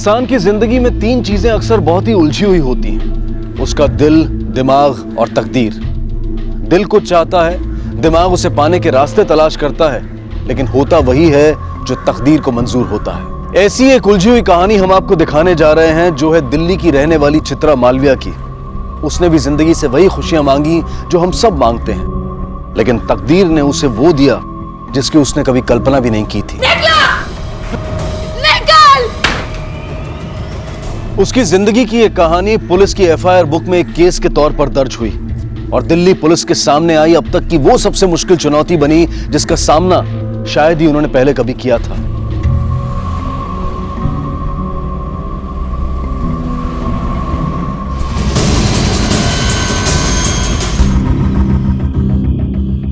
इंसान की जिंदगी में तीन चीजें अक्सर बहुत ही उलझी हुई होती हैं, उसका दिल, दिमाग और तकदीर। दिल कुछ चाहता है, दिमाग उसे पाने के रास्ते तलाश करता है, लेकिन होता वही है जो तकदीर को मंजूर होता है। ऐसी एक उलझी हुई कहानी हम आपको दिखाने जा रहे हैं, जो है दिल्ली की रहने वाली चित्रा मालविया की। उसने भी जिंदगी से वही खुशियां मांगी जो हम सब मांगते हैं, लेकिन तकदीर ने उसे वो दिया जिसकी उसने कभी कल्पना भी नहीं की थी। उसकी जिंदगी की एक कहानी पुलिस की एफआईआर बुक में एक केस के तौर पर दर्ज हुई और दिल्ली पुलिस के सामने आई अब तक की वो सबसे मुश्किल चुनौती बनी जिसका सामना शायद ही उन्होंने पहले कभी किया था।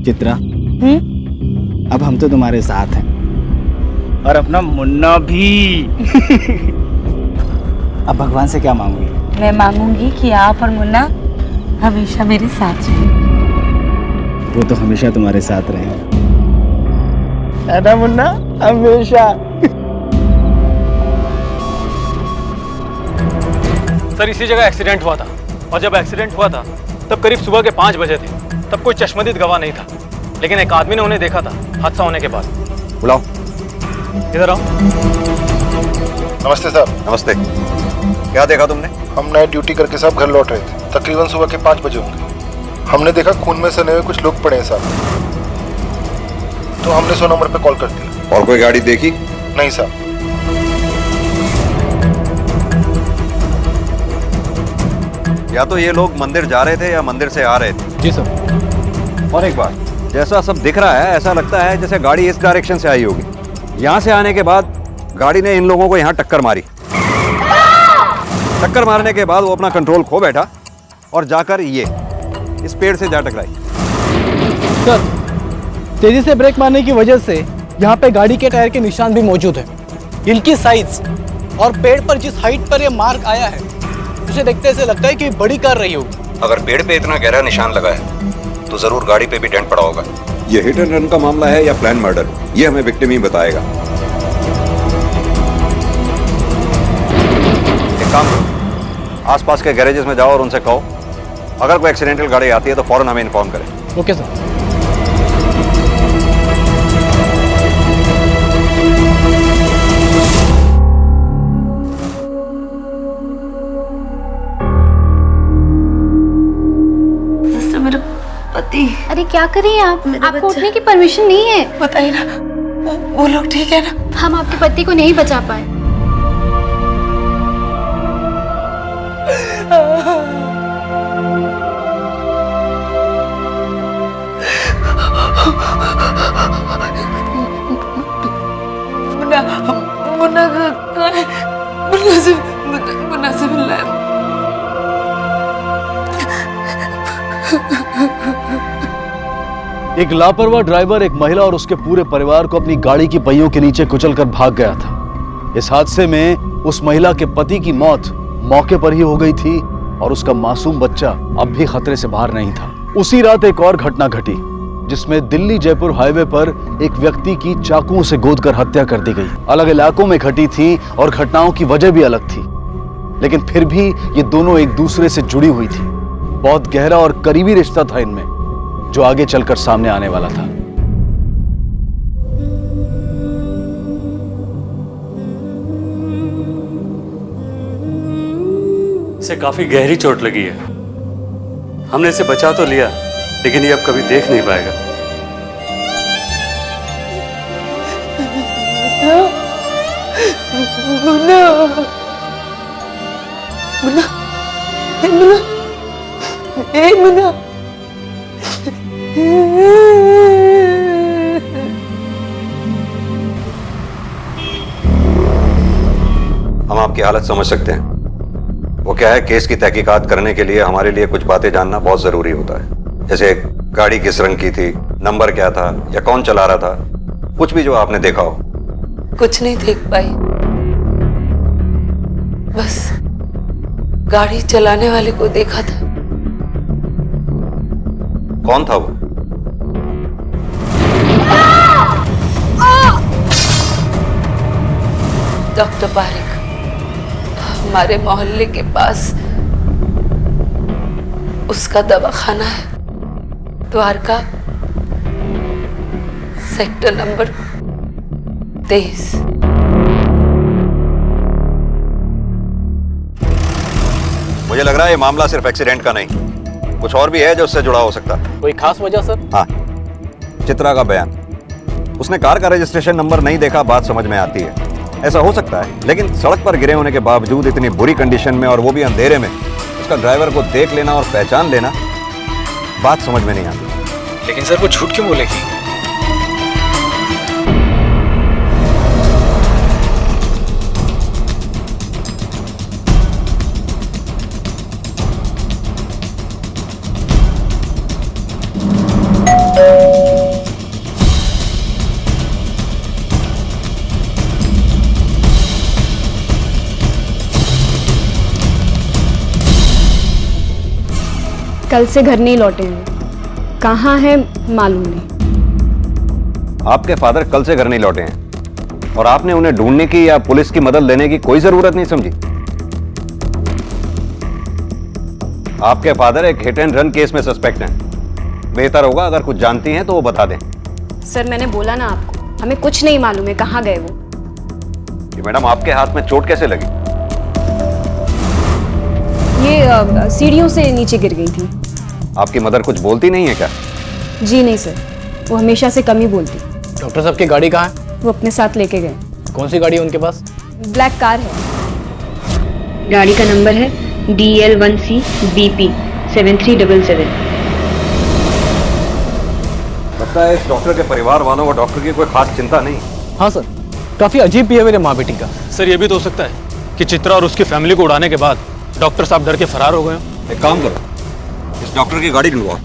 चित्रा, अब हम तो तुम्हारे साथ हैं और अपना मुन्ना भी। अब भगवान से क्या मांगोगी? मैं मांगूंगी कि आप और मुन्ना हमेशा मेरे साथ रहें। वो तो हमेशा तुम्हारे साथ रहेगा, है ना मुन्ना? हमेशा। सर, इसी जगह एक्सीडेंट हुआ था और जब एक्सीडेंट हुआ था तब करीब सुबह के 5 बजे थे। तब कोई चश्मदीद गवाह नहीं था, लेकिन एक आदमी ने उन्हें देखा था हादसा होने के बाद। बुलाओ। इधर आओ। नमस्ते सर। नमस्ते। क्या देखा तुमने? हम नाइट ड्यूटी करके साहब घर लौट रहे थे, तकरीबन सुबह के 5 बजे होंगे। हमने देखा खून में सने हुए कुछ लोग पड़े हैं साहब, तो हमने 100 नंबर पे कॉल कर दिया। और कोई गाड़ी देखी? नहीं साहब। या तो ये लोग मंदिर जा रहे थे या मंदिर से आ रहे थे। जी सर। और एक बात, जैसा सब दिख रहा है ऐसा लगता है जैसे गाड़ी इस डायरेक्शन से आई होगी। यहाँ से आने के बाद गाड़ी ने इन लोगों को यहाँ टक्कर मारी। टक्कर मारने के बाद वो अपना कंट्रोल खो बैठा और जाकर ये इस पेड़ से जा टकराई। सर, तेजी से ब्रेक मारने की वजह से यहाँ पे गाड़ी के टायर के निशान भी मौजूद हैं। इनकी साइज और पेड़ पर जिस हाइट पर ये मार्क आया है, उसे देखते ऐसे लगता है कि बड़ी कार रही होगी। अगर पेड़ पे इतना गहरा निशान लगा है तो जरूर गाड़ी पे भी डेंट पड़ा होगा। ये हिट एंड रन का मामला है या प्लान मर्डर, ये हमें विक्टिम ही बताएगा। एक काम करो, आसपास के गैरेजेस में जाओ और उनसे कहो अगर कोई एक्सीडेंटल गाड़ी आती है तो फौरन हमें इन्फॉर्म करें। Okay sir. मेरा पति। अरे क्या कर रही हैं आप? आपको उठने की परमिशन नहीं है। बताइए ना, वो लोग ठीक है ना? हम आपके पति को नहीं बचा पाए। मुन्ना से मिलना है। एक लापरवाह ड्राइवर एक महिला और उसके पूरे परिवार को अपनी गाड़ी की पहियों के नीचे कुचलकर भाग गया था। इस हादसे में उस महिला के पति की मौत मौके पर ही हो गई थी और उसका मासूम बच्चा अब भी खतरे से बाहर नहीं था। उसी रात एक और घटना घटी जिसमें दिल्ली जयपुर हाईवे पर एक व्यक्ति की चाकुओं से गोदकर हत्या कर दी गई। अलग इलाकों में घटी थी और घटनाओं की वजह भी अलग थी, लेकिन फिर भी ये दोनों एक दूसरे से जुड़ी हुई थी। बहुत गहरा और करीबी रिश्ता था इनमें, जो आगे चलकर सामने आने वाला था। इसे काफी गहरी चोट लगी है। हमने इसे बचा तो लिया, लेकिन ये अब कभी देख नहीं पाएगा। मुन्ना, मुन्ना, मुन्ना, मुन्ना। हम आपकी हालत समझ सकते हैं। वो क्या है, केस की तहकीकात करने के लिए हमारे लिए कुछ बातें जानना बहुत जरूरी होता है, जैसे गाड़ी किस रंग की थी, नंबर क्या था या कौन चला रहा था, कुछ भी जो आपने देखा हो। कुछ नहीं देख पाई, बस गाड़ी चलाने वाले को देखा था। कौन था वो? डॉक्टर पारिक। हमारे मोहल्ले के पास उसका दवाखाना है, द्वारका, सेक्टर नंबर 23। मुझे लग रहा है ये मामला सिर्फ एक्सीडेंट का नहीं, कुछ और भी है जो उससे जुड़ा हो सकता है। कोई खास वजह सर? हाँ, चित्रा का बयान। उसने कार का रजिस्ट्रेशन नंबर नहीं देखा, बात समझ में आती है, ऐसा हो सकता है, लेकिन सड़क पर गिरे होने के बावजूद इतनी बुरी कंडीशन में और वो भी अंधेरे में उसका ड्राइवर को देख लेना और पहचान लेना, बात समझ में नहीं आती। लेकिन सर वो झूठ क्यों बोलेगी? कल से घर नहीं लौटे हैं, कहाँ है मालूम नहीं। आपके फादर कल से घर नहीं लौटे हैं और आपने उन्हें ढूंढने की या पुलिस की मदद लेने की कोई जरूरत नहीं समझी। आपके फादर एक हिट एंड रन केस में सस्पेक्ट हैं। बेहतर होगा अगर कुछ जानती हैं तो वो बता दें। सर मैंने बोला ना आपको, हमें कुछ नहीं मालूम है कहाँ गए वो। मैडम आपके हाथ में चोट कैसे लगी? ये सीढ़ियों से नीचे गिर गई थी। आपकी मदर कुछ बोलती नहीं है क्या? जी नहीं सर, वो हमेशा से कम ही बोलती। डॉक्टर साहब की गाड़ी कहाँ है? वो अपने साथ लेके गए। कौन सी गाड़ी है उनके पास? ब्लैक कार है। गाड़ी का नंबर है DL1C BP 7377। लगता है इस डॉक्टर के परिवार वालों को डॉक्टर की कोई खास चिंता नहीं। हाँ सर, काफी अजीब बिहेवियर है माँ बेटी का। सर ये भी तो हो सकता है कि चित्रा और उसकी फैमिली को उड़ाने के बाद डॉक्टर साहब डर के फरार हो गए हो। एक काम करो, इस डॉक्टर की गाड़ी ढूंढवाओ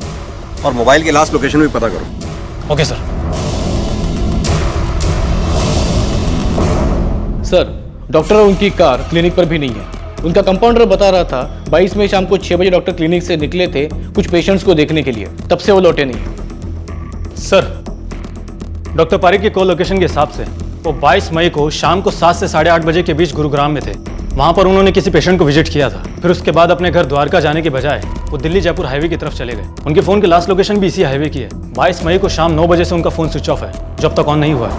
और मोबाइल की लास्ट लोकेशन भी पता करो। Okay sir. सर डॉक्टर और उनकी कार क्लिनिक पर भी नहीं है। उनका कंपाउंडर बता रहा था 22 मई शाम को 6 बजे डॉक्टर क्लिनिक से निकले थे कुछ पेशेंट्स को देखने के लिए, तब से वो लौटे नहीं। सर डॉक्टर पारिक की कॉल लोकेशन के हिसाब से वो 22 मई को शाम को 7 से 8:30 बजे के बीच गुरुग्राम में थे। वहां पर उन्होंने किसी पेशेंट को विजिट किया था। फिर उसके बाद अपने घर द्वारका जाने के बजाय वो दिल्ली जयपुर हाईवे की तरफ चले गए। उनके फोन की लास्ट लोकेशन भी इसी हाईवे की है। 22 मई को शाम 9 बजे से उनका फोन स्विच ऑफ है, जो अब तक ऑन नहीं हुआ है।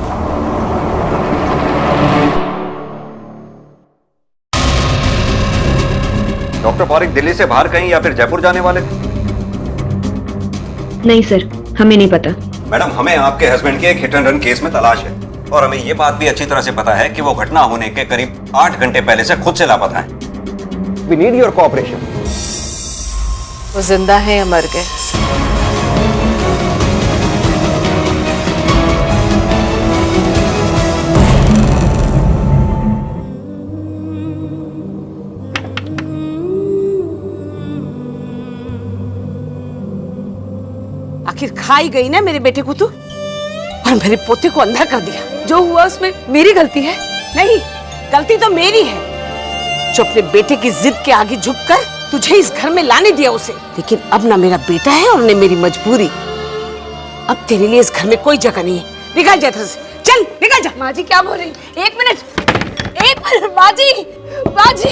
डॉक्टर पारिक दिल्ली से बाहर कहीं या फिर जयपुर जाने वाले थे? नहीं सर, हमें नहीं पता। मैडम हमें आपके हस्बैंड के एक हिट एंड रन केस में तलाश है और हमें ये बात भी अच्छी तरह से पता है कि वो घटना होने के करीब 8 घंटे पहले से खुद से लापता है। We need your cooperation. वो जिंदा है या मर गए? आखिर खाई गई ना मेरे बेटे को तू, और मेरे पोते को अंधा कर दिया। जो हुआ उसमें मेरी गलती है? नहीं, गलती तो मेरी है जो अपने बेटे की जिद के आगे झुककर तुझे इस घर में लाने दिया उसे। लेकिन अब ना मेरा बेटा है और न मेरी मजबूरी। अब तेरे लिए इस घर में कोई जगह नहीं है। निकल जा घर से, चल निकल जा। माँ जी क्या बोल रही? एक मिनट माँ जी, माँ जी।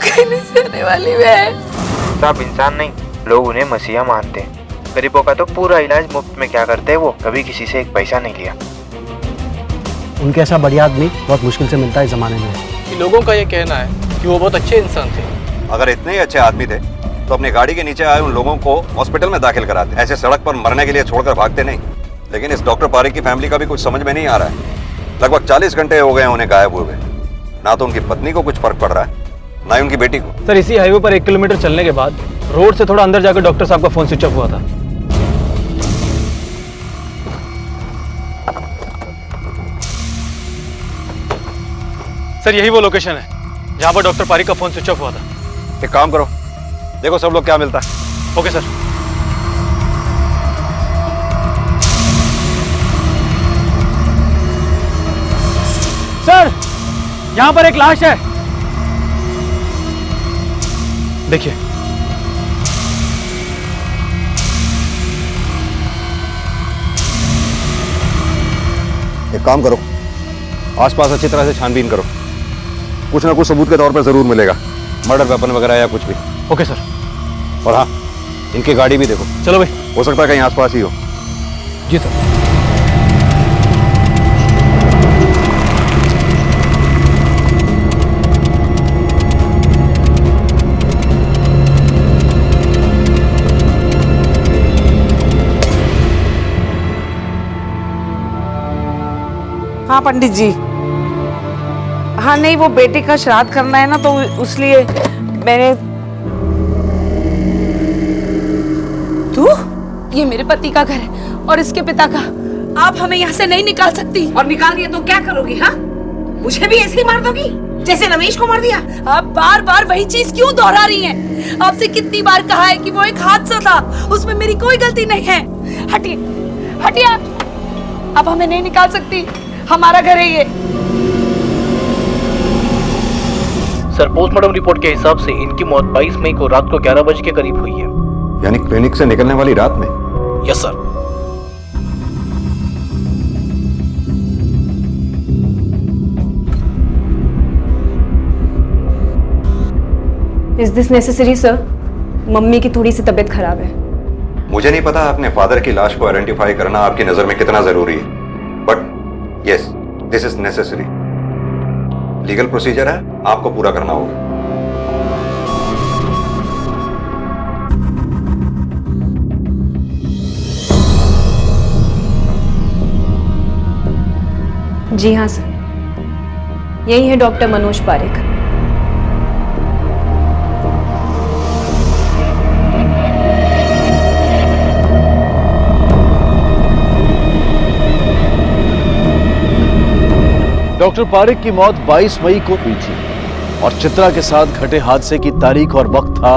कहने से आने वाली मैं। सब इंसान नहीं, लोग उन्हें मसीहा मानते हैं। गरीबों का तो पूरा इलाज मुफ्त में क्या करते हैं, वो कभी किसी से एक पैसा नहीं लिया। उनके ऐसा बढ़िया आदमी बहुत मुश्किल से मिलता है इस जमाने में। लोगों का ये कहना है कि वो बहुत अच्छे इंसान थे। अगर इतने ही अच्छे आदमी थे तो अपनी गाड़ी के नीचे आए उन लोगों को हॉस्पिटल में दाखिल कराते, ऐसे सड़क पर मरने के लिए छोड़कर भागते नहीं। लेकिन इस डॉक्टर पारिक की फैमिली का भी कुछ समझ में नहीं आ रहा है। लगभग 40 घंटे हो गए उन्हें गायब हुए। ना तो उनकी पत्नी को कुछ फर्क पड़ रहा है, ना ही उनकी बेटी को। सर इसी हाईवे पर 1 किलोमीटर चलने के बाद रोड से थोड़ा अंदर जाकर डॉक्टर साहब का फोन स्विच ऑफ हुआ था। सर यही वो लोकेशन है जहां पर डॉक्टर पारिक का फोन स्विच ऑफ हुआ था। एक काम करो, देखो सब लोग क्या मिलता है। Okay sir. सर यहां पर एक लाश है, देखिए। एक काम करो, आसपास अच्छी तरह से छानबीन करो, कुछ ना कुछ सबूत के तौर पर जरूर मिलेगा, मर्डर वेपन वगैरह या कुछ भी। Okay sir. और हाँ, इनकी गाड़ी भी देखो। चलो भाई। हो सकता है कहीं आसपास ही हो। जी सर। हाँ पंडित जी। हाँ नहीं, वो बेटे का श्राद्ध करना है ना, तो उसलिए मैंने। तू? ये मेरे पति का घर है और इसके पिता का। आप हमें यहाँ से नहीं निकाल सकती। और निकाल दिया तो क्या करोगी? हाँ, मुझे भी ऐसे ही मार दोगी जैसे रमेश को मार दिया? आप बार बार वही चीज क्यों दोहरा रही हैं? आपसे कितनी बार कहा है कि वो एक हादसा था, उसमें मेरी कोई गलती नहीं है। हटिए, हटिए। आप हमें नहीं निकाल सकती, हमारा घर है ये। सर, पोस्टमार्टम रिपोर्ट के हिसाब से इनकी मौत 22 मई को रात को 11 बजे के करीब हुई है। यानी क्लिनिक से निकलने वाली रात में? Yes sir. Is this necessary sir? Mummy की थोड़ी सी तबीयत खराब है। मुझे नहीं पता अपने फादर की लाश को आइडेंटिफाई करना आपकी नजर में कितना जरूरी है, but yes, this is necessary. Legal procedure है, आपको पूरा करना होगा। जी हाँ सर, यही है डॉक्टर मनोज पारेख। डॉक्टर पारेख की मौत 22 मई को हुई थी और चित्रा के साथ घटे हादसे की तारीख और वक्त था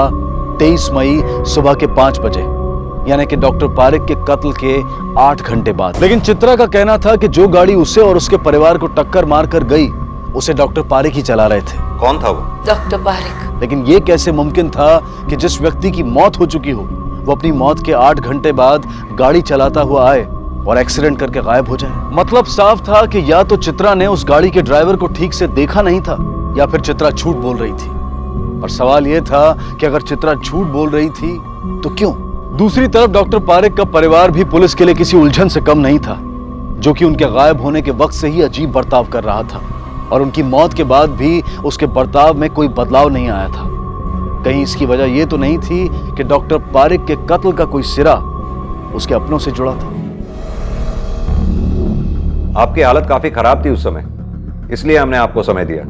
23 मई सुबह के 5 बजे, यानी कि डॉक्टर पारेख के कत्ल के 8 घंटे बाद। लेकिन चित्रा का कहना था कि जो गाड़ी उसे और उसके परिवार को टक्कर मारकर गई, उसे डॉक्टर पारेख ही चला रहे थे। कौन था वो? डॉक्टर पारेख। लेकिन ये कैसे मुमकिन था कि जिस व्यक्ति की मौत हो चुकी हो, वो अपनी मौत के 8 घंटे बाद गाड़ी चलाता हुआ आए और एक्सीडेंट करके गायब हो जाए? मतलब साफ था कि या तो चित्रा ने उस गाड़ी के ड्राइवर को ठीक से देखा नहीं था, या फिर चित्रा झूठ बोल रही थी। और सवाल यह था कि अगर चित्रा झूठ बोल रही थी तो क्यों? दूसरी तरफ डॉक्टर पारेख का परिवार भी पुलिस के लिए किसी उलझन से कम नहीं था, जो कि उनके गायब होने के वक्त से ही अजीब बर्ताव कर रहा था और उनकी मौत के बाद भी उसके बर्ताव में कोई बदलाव नहीं आया था। कहीं इसकी वजह यह तो नहीं थी कि डॉक्टर पारेख के कत्ल का कोई सिरा उसके अपनों से जुड़ा था? आपकी हालत काफी खराब थी उस समय, इसलिए हमने आपको समय दिया।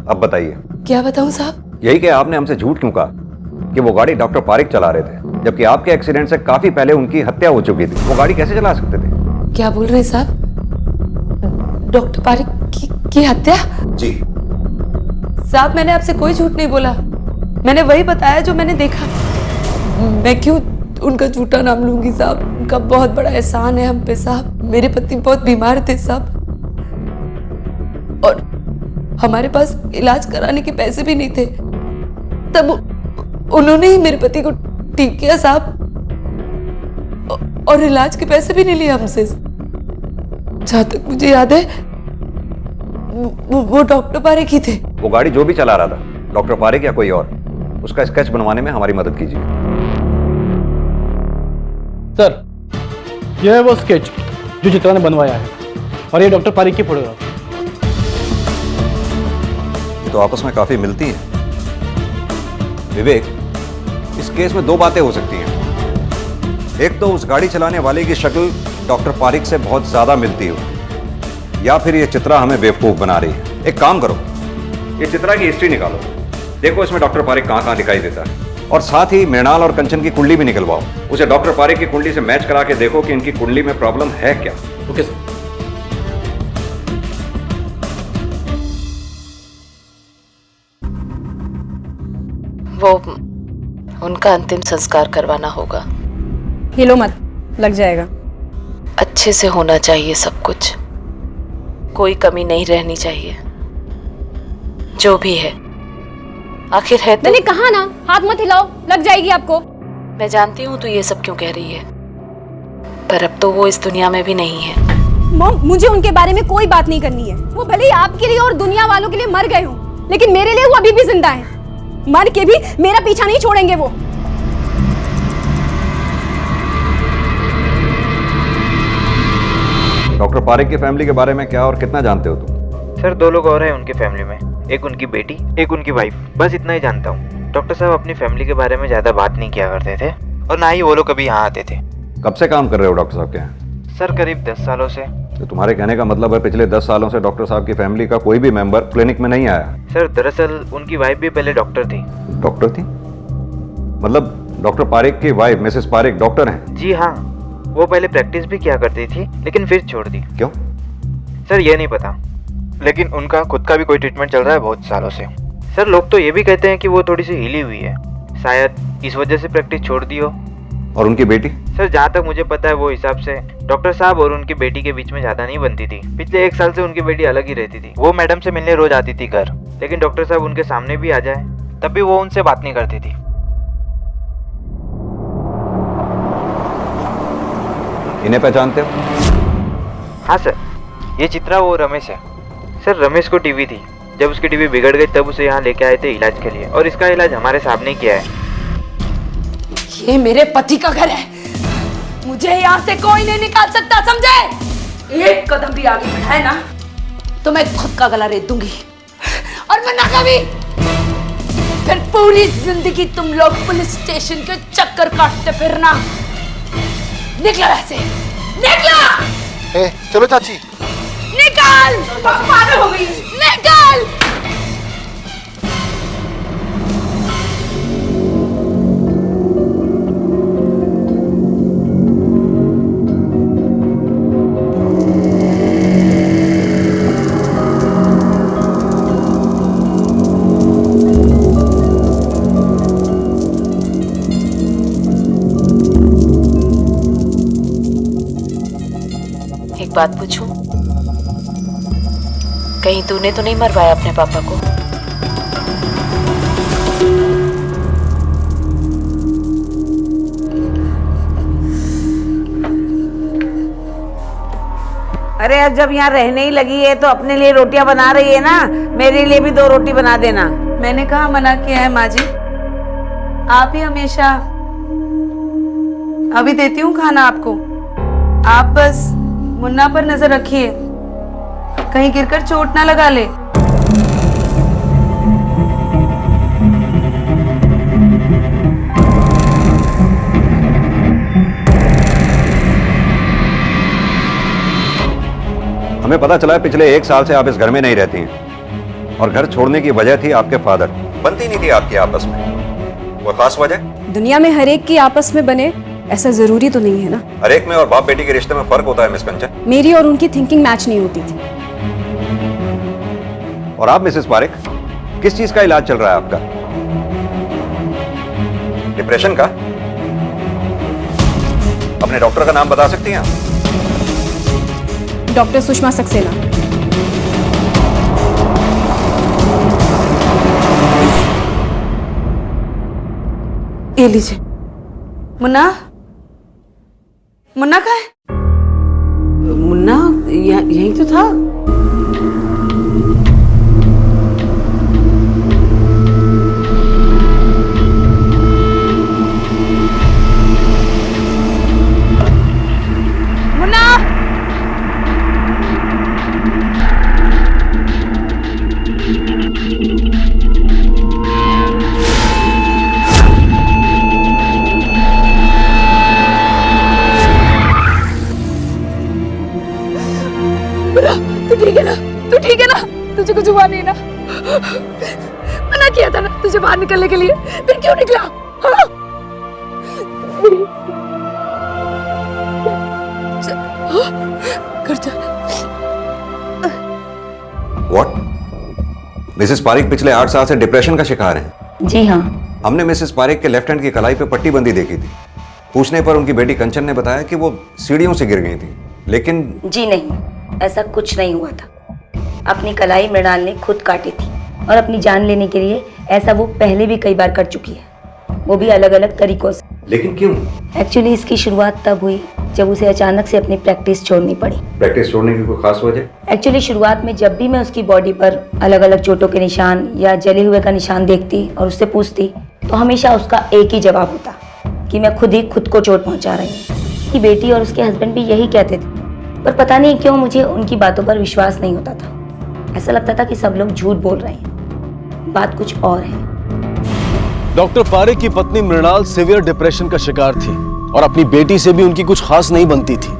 अब बताइए। क्या बताऊं साहब? यही कि आपने हमसे झूठ क्यों कहा कि वो गाड़ी डॉक्टर पारेख चला रहे थे, जबकि आपके एक्सीडेंट से काफी पहले उनकी हत्या हो चुकी थी। वो गाड़ी कैसे चला सकते थे? क्या बोल रहे हैं साहब? डॉक्टर पारेख की हत्या? जी साहब, मैंने आपसे कोई झूठ नहीं बोला। मैंने वही बताया जो मैंने देखा। मैं क्यों उनका झूठा नाम लूंगी साहब? उनका बहुत बड़ा एहसान है हम पे साहब। मेरे पति बहुत बीमार थे साहब, और हमारे पास इलाज कराने के पैसे भी नहीं थे। तब उन्होंने ही मेरे पति को ठीक किया साहब, और इलाज के पैसे भी नहीं लिए हमसे। जहां तक मुझे याद है वो डॉक्टर पारेख ही थे। वो गाड़ी जो भी चला रहा था, डॉक्टर पारेख या कोई और, उसका स्केच बनवाने में हमारी मदद कीजिए। सर, यह है वो स्केच जो चित्रा ने बनवाया है, और ये डॉक्टर पारेख की फोटोग्राफ। ये तो आपस में काफी मिलती हैं। विवेक, इस केस में दो बातें हो सकती हैं। एक तो उस गाड़ी चलाने वाले की शक्ल डॉक्टर पारेख से बहुत ज्यादा मिलती हो, या फिर ये चित्रा हमें बेवकूफ बना रही है। एक काम करो, ये चित्रा की हिस्ट्री निकालो, देखो इसमें डॉक्टर पारेख कहां कहां दिखाई देता है, और साथ ही मृणाल और कंचन की कुंडली भी निकलवाओ। उसे डॉक्टर पारेख की कुंडली से मैच करा के देखो कि इनकी कुंडली में प्रॉब्लम है क्या। Okay sir. वो उनका अंतिम संस्कार करवाना होगा। हिलो मत, लग जाएगा। अच्छे से होना चाहिए सब कुछ, कोई कमी नहीं रहनी चाहिए। जो भी है आखिर है तो। मैंने कहा ना, हाथ मत हिलाओ, लग जाएगी आपको। मैं जानती हूँ तू ये सब क्यों कह रही है, पर अब तो वो इस दुनिया में भी नहीं है। मॉम, मुझे उनके बारे में कोई बात नहीं करनी है। वो भले ही आपके लिए और दुनिया वालों के लिए मर गए हों, लेकिन मेरे लिए वो अभी भी जिंदा हैं। मर के भी मेरा पीछा नहीं छोड़ेंगे वो। डॉक्टर पारिक की फैमिली के बारे में क्या और कितना जानते हो तुम? सर 2 लोग और हैं उनकी फैमिली में, एक उनकी बेटी, एक उनकी वाइफ, बस इतना ही जानता हूँ। डॉक्टर साहब अपनी फैमिली के बारे में ज्यादा बात नहीं किया करते थे और ना ही वो लोग कभी यहाँ आते थे। कब से काम कर रहे हो डॉक्टर साहब के यहाँ? सर करीब 10 सालों से। तो तुम्हारे कहने का मतलब है पिछले 10 सालों से डॉक्टर साहब की फैमिली का कोई भी मेंबर क्लिनिक में नहीं आया? सर दरअसल उनकी वाइफ भी पहले डॉक्टर थी। डॉक्टर थी? मतलब डॉक्टर पारिक की वाइफ मिसेस पारिक डॉक्टर हैं? जी हाँ, वो पहले प्रैक्टिस भी किया करती थी लेकिन फिर छोड़ दी। क्यों? सर ये नहीं पता, लेकिन उनका खुद का भी कोई ट्रीटमेंट चल रहा है बहुत सालों से। सर लोग तो ये भी कहते हैं कि वो थोड़ी सी हिली हुई है, शायद इस वजह से प्रैक्टिस छोड़ दी हो। और उनकी बेटी? सर जहाँ तक मुझे पता है वो हिसाब से डॉक्टर साहब और उनकी बेटी के बीच में ज्यादा नहीं बनती थी। पिछले 1 साल से उनकी बेटी अलग ही रहती थी। वो मैडम से मिलने रोज आती थी घर, लेकिन डॉक्टर साहब उनके सामने भी आ जाए तब भी वो उनसे बात नहीं करती थी। इन्हें पहचानते हो? हाँ सर, ये चित्रा वो रमेश है। सर रमेश को टीबी थी, जब उसकी टीबी बिगड़ गई तब उसे यहाँ लेके आए थे इलाज के लिए, और इसका इलाज हमारे साहब ने किया है। ये मेरे पति का घर है, मुझे यहाँ से कोई नहीं निकाल सकता, समझे? एक कदम भी आगे बढ़ाए ना तो मैं खुद का गला रेत दूंगी, और मैं ना कभी फिर पूरी जिंदगी तुम लोग पुलिस स्टेशन के चक्कर काटते फिरना। निकलो ऐसे, निकलो! चलो चाची। निकाल! पागल हो गई, निकाल! एक बात पूछूं? कहीं तूने तो नहीं मरवाया अपने पापा को? अरे अब जब यहाँ रहने ही लगी है तो अपने लिए रोटियां बना रही है ना, मेरे लिए भी 2 रोटी बना देना। मैंने कहा मना किया है माँ जी, आप ही हमेशा। अभी देती हूँ खाना आपको, आप बस मुन्ना पर नजर रखिए, कहीं गिरकर चोट ना लगा ले। हमें पता चला है पिछले 1 साल से आप इस घर में नहीं रहती हैं, और घर छोड़ने की वजह थी आपके फादर। बनती नहीं थी आपकी आपस में, वो खास वजह? दुनिया में हर एक की आपस में बने ऐसा जरूरी तो नहीं है ना। हर एक में और बाप बेटी के रिश्ते में फर्क होता है मिस कंचन। मेरी और उनकी थिंकिंग मैच नहीं होती थी। और आप मिसेस पारिक, किस चीज का इलाज चल रहा है आपका? डिप्रेशन का? अपने डॉक्टर का नाम बता सकती हैं आप? डॉक्टर सुषमा सक्सेना। ये लीजिए। मुन्ना, मुन्ना कहाँ है? मुन्ना यहीं तो था। मुन्ना! तू ठीक है ना? तू ठीक है ना? तुझे कुछ हुआ नहीं ना? मना किया था ना तुझे बाहर निकलने के लिए, फिर क्यों निकला? हाँ? घर चल। What? मिसेस पारिक पिछले 8 साल से डिप्रेशन का शिकार हैं। जी हाँ। हमने मिसेस पारिक के लेफ्ट हैंड की कलाई पे पट्टी बंदी देखी थी। पूछने पर उनकी बेटी कंचन ने बताया कि वो सीढ़ियों से गिर गई थी, लेकिन जी नहीं, ऐसा कुछ नहीं हुआ था। अपनी कलाई मृणाल ने खुद काटी थी, और अपनी जान लेने के लिए ऐसा वो पहले भी कई बार कर चुकी है, वो भी अलग अलग तरीकों से। लेकिन क्यों? एक्चुअली इसकी शुरुआत तब हुई जब उसे अचानक से अपनी प्रैक्टिस छोड़नी पड़ी। प्रैक्टिस छोड़ने की कोई खास वजह? एक्चुअली शुरुआत में जब भी मैं उसकी बॉडी पर अलग अलग चोटों के निशान या जले हुए का निशान देखती और उससे पूछती तो हमेशा उसका एक ही जवाब होता कि मैं खुद ही खुद को चोट पहुंचा रही हूँ। उसकी बेटी और उसके हस्बैंड भी यही कहते थे, पर पता नहीं क्यों मुझे उनकी बातों पर विश्वास नहीं होता था। ऐसा लगता था कि सब लोग झूठ बोल रहे हैं, बात कुछ और है। डॉक्टर पारेख की पत्नी मृणाल सीवियर डिप्रेशन का शिकार थी और अपनी बेटी से भी उनकी कुछ खास नहीं बनती थी।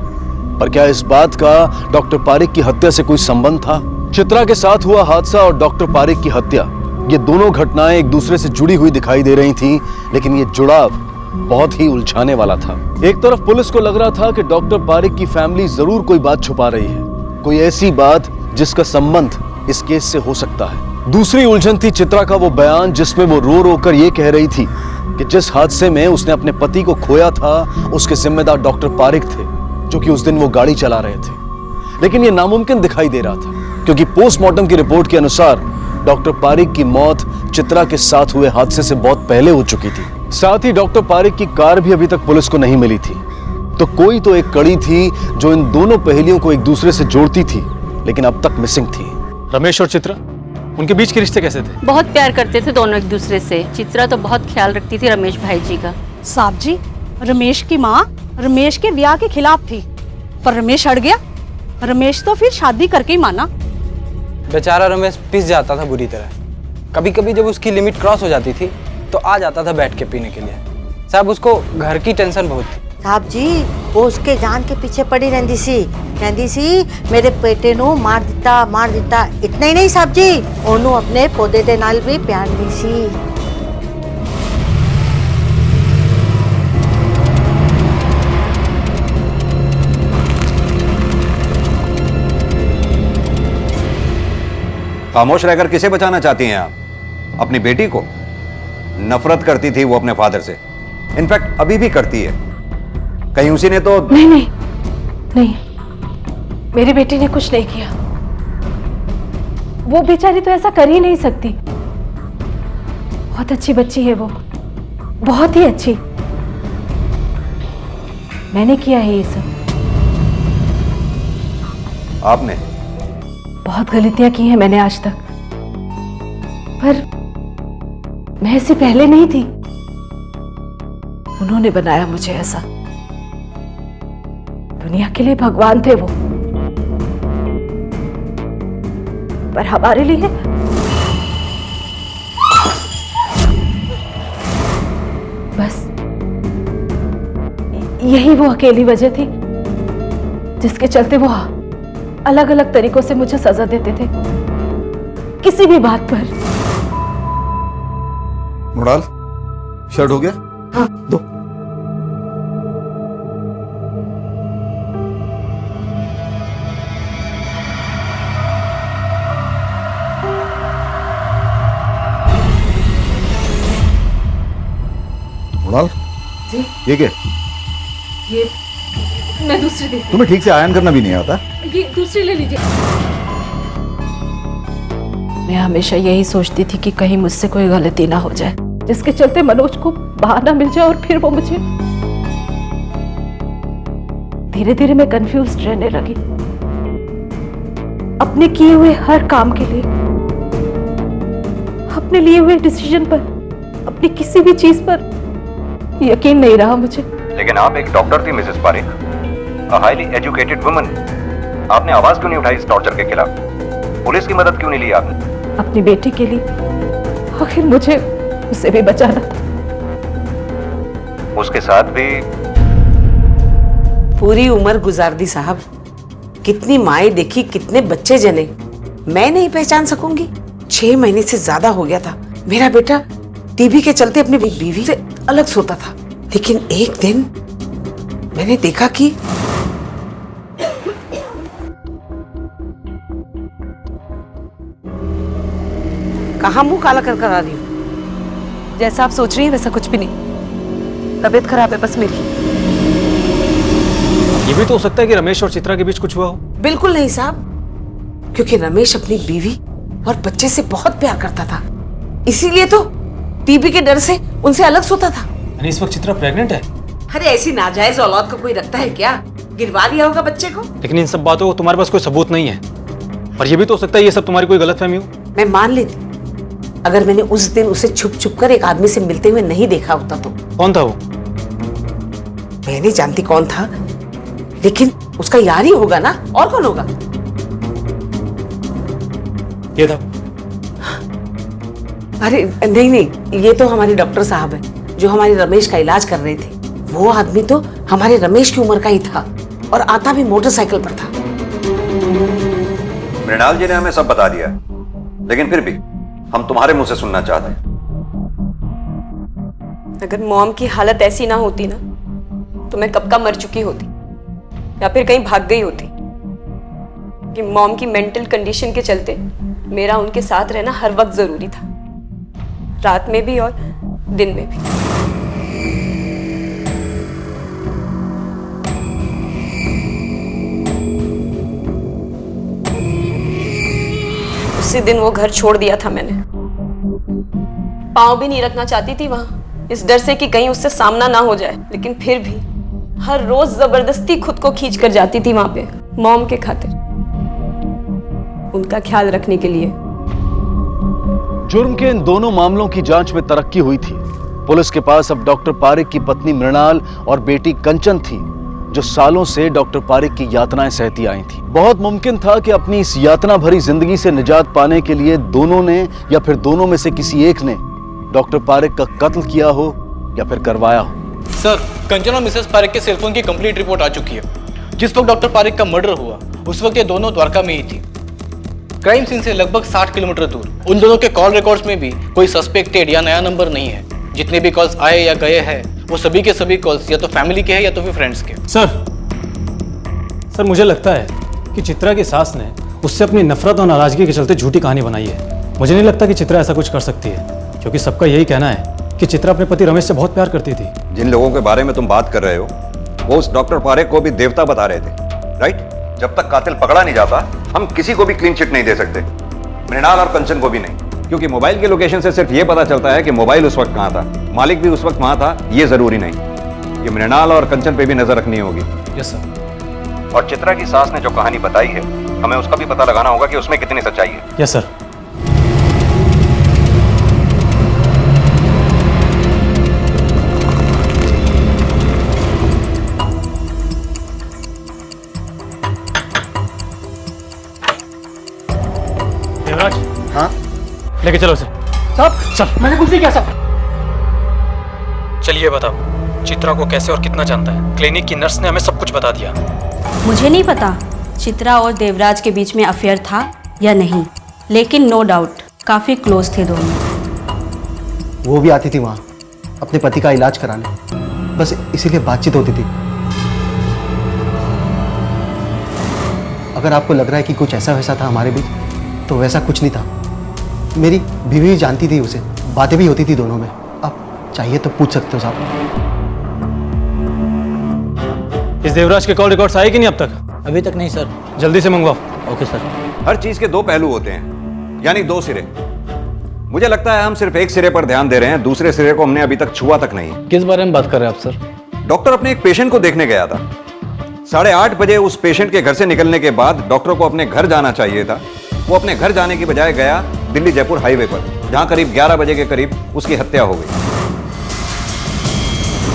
पर क्या इस बात का डॉक्टर पारेख की हत्या से कोई संबंध था? चित्रा के साथ हुआ हादसा और डॉक्टर पारेख की हत्या, ये दोनों घटनाएं एक दूसरे से जुड़ी हुई दिखाई दे रही थीं, लेकिन ये जुड़ाव बहुत ही उलझाने वाला था। एक तरफ पुलिस को लग रहा था कि डॉक्टर पारेख की फैमिली जरूर कोई बात छुपा रही है, कोई ऐसी बात जिसका संबंध इस केस से हो सकता है। दूसरी उलझन थी चित्रा का वो बयान जिसमें वो रो रो कर ये कह रही थी कि जिस हादसे में उसने अपने पति को खोया था उसके जिम्मेदार डॉक्टर पारेख थे, जो कि उस दिन वो गाड़ी चला रहे थे। लेकिन ये नामुमकिन दिखाई दे रहा था क्योंकि पोस्टमार्टम की रिपोर्ट के अनुसार डॉक्टर पारेख की मौत चित्रा के साथ हुए हादसे से बहुत पहले हो चुकी थी। साथ ही डॉक्टर पारेख की कार भी अभी तक पुलिस को नहीं मिली थी। तो कोई तो एक कड़ी थी जो इन दोनों पहेलियों को एक दूसरे से जोड़ती थी, लेकिन अब तक मिसिंग थी। रमेश और चित्रा, उनके बीच के रिश्ते कैसे थे? बहुत प्यार करते थे दोनों एक दूसरे से। चित्रा तो बहुत ख्याल रखती थी रमेश भाई जी का। साहब जी, रमेश की माँ रमेश के ब्याह के खिलाफ थी, पर रमेश अड़ गया। रमेश तो फिर शादी करके ही माना। बेचारा रमेश पिस जाता था बुरी तरह। कभी कभी जब उसकी लिमिट क्रॉस हो जाती थी तो आ जाता था बैठ के पीने के लिए। साहब उसको घर की टेंशन बहुत थी। साहब जी, वो उसके जान के पीछे पड़ी रहती सी, कहती सी मेरे बेटे नू मार दिता। इतना ही नहीं साहब जी, ओनू अपने पौधे दे नाल भी प्यार दी सी। खामोश रहकर किसे बचाना चाहती हैं आप? अपनी बेटी को? नफरत करती थी वो अपने फादर से, इनफैक्ट अभी भी करती है। कहीं उसी ने तो नहीं, मेरी बेटी ने कुछ नहीं किया। वो बेचारी तो ऐसा कर ही नहीं सकती। बहुत अच्छी बच्ची है वो, बहुत ही अच्छी। मैंने किया है ये सब। आपने? बहुत गलतियां की हैं मैंने आज तक, पर मैं ऐसी पहले नहीं थी। उन्होंने बनाया मुझे ऐसा। दुनिया के लिए भगवान थे वो, पर हमारे लिए बस यही वो अकेली वजह थी जिसके चलते वो अलग अलग तरीकों से मुझे सजा देते थे, किसी भी बात पर। मृणाल, शर्ट हो गया? हाँ। दो। मृणाल, जी? ये क्या? ये मैं दूसरी दे। तुम्हें ठीक से आयन करना भी नहीं आता? ये दूसरी ले लीजिए। मैं हमेशा यही सोचती थी कि कहीं मुझसे कोई गलती ना हो जाए जिसके चलते मनोज को बहाना मिल जाए और फिर वो मुझे। धीरे धीरे मैं कंफ्यूज्ड रहने लगी। अपने किए हुए हर काम के लिए, अपने लिए हुए डिसीजन पर, अपनी किसी भी चीज पर यकीन नहीं रहा मुझे। लेकिन आप एक डॉक्टर थी Mrs Parekh, a highly educated woman. आपने आवाज क्यों नहीं उठाई इस टॉर्चर के खिलाफ? पुलिस की मदद क्यों नहीं ली आपने? अपनी बेटी के लिए, आखिर मुझे उसे भी बचाना था। उसके साथ भी पूरी उम्र गुजार दी साहब। कितनी माएं देखी, कितने बच्चे जने, मैं नहीं पहचान सकूंगी? 6 महीने से ज्यादा हो गया था मेरा बेटा टीबी के चलते अपनी बीवी से अलग सोता था। लेकिन एक दिन मैंने देखा कि कहाँ मुंह काला कर आ रही हूँ? जैसा आप सोच रही हैं वैसा कुछ भी नहीं। तबीयत खराब है बस मेरी। ये भी तो हो सकता है कि रमेश और चित्रा के बीच कुछ हुआ हो। बिल्कुल नहीं साहब, क्योंकि रमेश अपनी बीवी और बच्चे से बहुत प्यार करता था, इसीलिए तो टीबी के डर से उनसे अलग सोता था। यानी इस वक्त चित्रा प्रेग्नेंट है? अरे ऐसी नाजायज औलाद को कोई रखता है क्या? गिरवा लिया होगा बच्चे को। लेकिन इन सब बातों को तुम्हारे पास कोई सबूत नहीं है, और ये भी तो हो सकता है ये सब तुम्हारी कोई गलतफहमी हो। मैं मान लेती अगर मैंने उस दिन उसे छुप छुप कर एक आदमी से मिलते हुए नहीं देखा होता तो। कौन था वो? मैं नहीं जानती कौन था, लेकिन उसका यार ही होगा ना, और कौन होगा? ये था। अरे नहीं, ये तो हमारे डॉक्टर साहब है जो हमारे रमेश का इलाज कर रहे थे। वो आदमी तो हमारे रमेश की उम्र का ही था और आता भी मोटरसाइकिल पर था। मृणाल जी ने हमें सब बता दिया, लेकिन फिर भी हम तुम्हारे मुंह से सुनना चाहते हैं। अगर मॉम की हालत ऐसी ना होती ना तो मैं कब का मर चुकी होती या फिर कहीं भाग गई होती। कि मॉम की मेंटल कंडीशन के चलते मेरा उनके साथ रहना हर वक्त जरूरी था, रात में भी और दिन में भी। उसी दिन वो घर छोड़ दिया था मैंने। पांव भी नहीं रखना चाहती थी वहां, इस डर से कि कहीं उससे सामना ना हो जाए। लेकिन फिर भी हर रोज जबरदस्ती खुद को खींच कर जाती थी वहां पे, मॉम के खातिर, उनका ख्याल रखने के लिए। जुर्म के इन दोनों मामलों की जांच में तरक्की हुई थी। पुलिस के पास अब डॉक्टर पारिक की पत्नी मृणाल और बेटी कंचन थी, जो सालों से डॉक्टर पारिक की यातनाएं सहती आई थी। बहुत मुमकिन था कि अपनी इस यातना भरी जिंदगी से निजात पाने के लिए दोनों ने या फिर दोनों में से किसी एक ने डॉक्टर पारिक का कत्ल किया हो या फिर करवाया हो। सर, कंचन और मिसेस पारिक के सेलफोन की कंप्लीट रिपोर्ट आ चुकी है। जिस वक्त डॉक्टर पारिक का मर्डर हुआ उस वक्त ये दोनों द्वारका में ही थी, क्राइम सीन से लगभग 60 किलोमीटर दूर। उन दोनों के कॉल रिकॉर्ड्स में भी कोई सस्पेक्टेड या नया नंबर नहीं है। जितने भी कॉल्स आए या गए हैं वो सभी के सभी कॉल्स या तो फैमिली के हैं या तो फिर फ्रेंड्स के। सर मुझे लगता है कि चित्रा की सास ने उससे अपनी नफरत और नाराजगी के चलते झूठी कहानी बनाई है। मुझे नहीं लगता कि चित्रा ऐसा कुछ कर सकती है, क्योंकि सबका यही कहना है कि चित्रा अपने पति रमेश से बहुत प्यार करती थी। जिन लोगों के बारे में तुम बात कर रहे हो वो उस डॉक्टर पारेख को भी देवता बता रहे थे, राइट? जब तक कातिल पकड़ा नहीं जाता हम किसी को भी क्लीन चिट नहीं दे सकते, मृणाल और कंचन को भी नहीं, क्योंकि मोबाइल के लोकेशन से सिर्फ ये पता चलता है कि मोबाइल उस वक्त कहाँ था, मालिक भी उस वक्त वहां था, ये जरूरी नहीं। ये मृणाल और कंचन पे भी नजर रखनी होगी। Yes sir. और चित्रा की सास ने जो कहानी बताई है हमें उसका भी पता लगाना होगा कि उसमें कितनी सच्चाई है। Yes sir. देवराज। हाँ लेके चलो उसे। साहब, चल। मैंने कुछ नहीं किया साहब। चलिए बताओ, चित्रा को कैसे और कितना जानता है? क्लिनिक की नर्स ने हमें सब कुछ बता दिया। मुझे नहीं पता चित्रा और देवराज के बीच में अफेयर था या नहीं, लेकिन नो डाउट काफी क्लोज थे दोनों। वो भी आती थी वहाँ अपने पति का इलाज कराने, बस इसीलिए बातचीत होती थी। अगर आपको लग रहा है कि कुछ ऐसा वैसा था हमारे बीच, तो वैसा कुछ नहीं था। मेरी बीवी जानती थी उसे, बातें भी होती थी दोनों में। आप चाहिए तो पूछ सकते हो साहब। इस देवराज के कॉल रिकॉर्ड्स आए कि नहीं अब तक? अभी तक नहीं सर। जल्दी से मंगवाओ। Okay sir. हर चीज के दो पहलू होते हैं, यानी दो सिरे। मुझे लगता है हम सिर्फ एक सिरे पर ध्यान दे रहे हैं, दूसरे सिरे को हमने अभी तक छुआ तक नहीं। किस बारे में बात कर रहे हैं आप सर? डॉक्टर अपने एक पेशेंट को देखने गया था। 8:30 बजे उस पेशेंट के घर से निकलने के बाद डॉक्टर को अपने घर जाना चाहिए था। वो अपने घर जाने की बजाय गया दिल्ली जयपुर हाईवे पर, जहां करीब 11 बजे के करीब उसकी हत्या हो गई।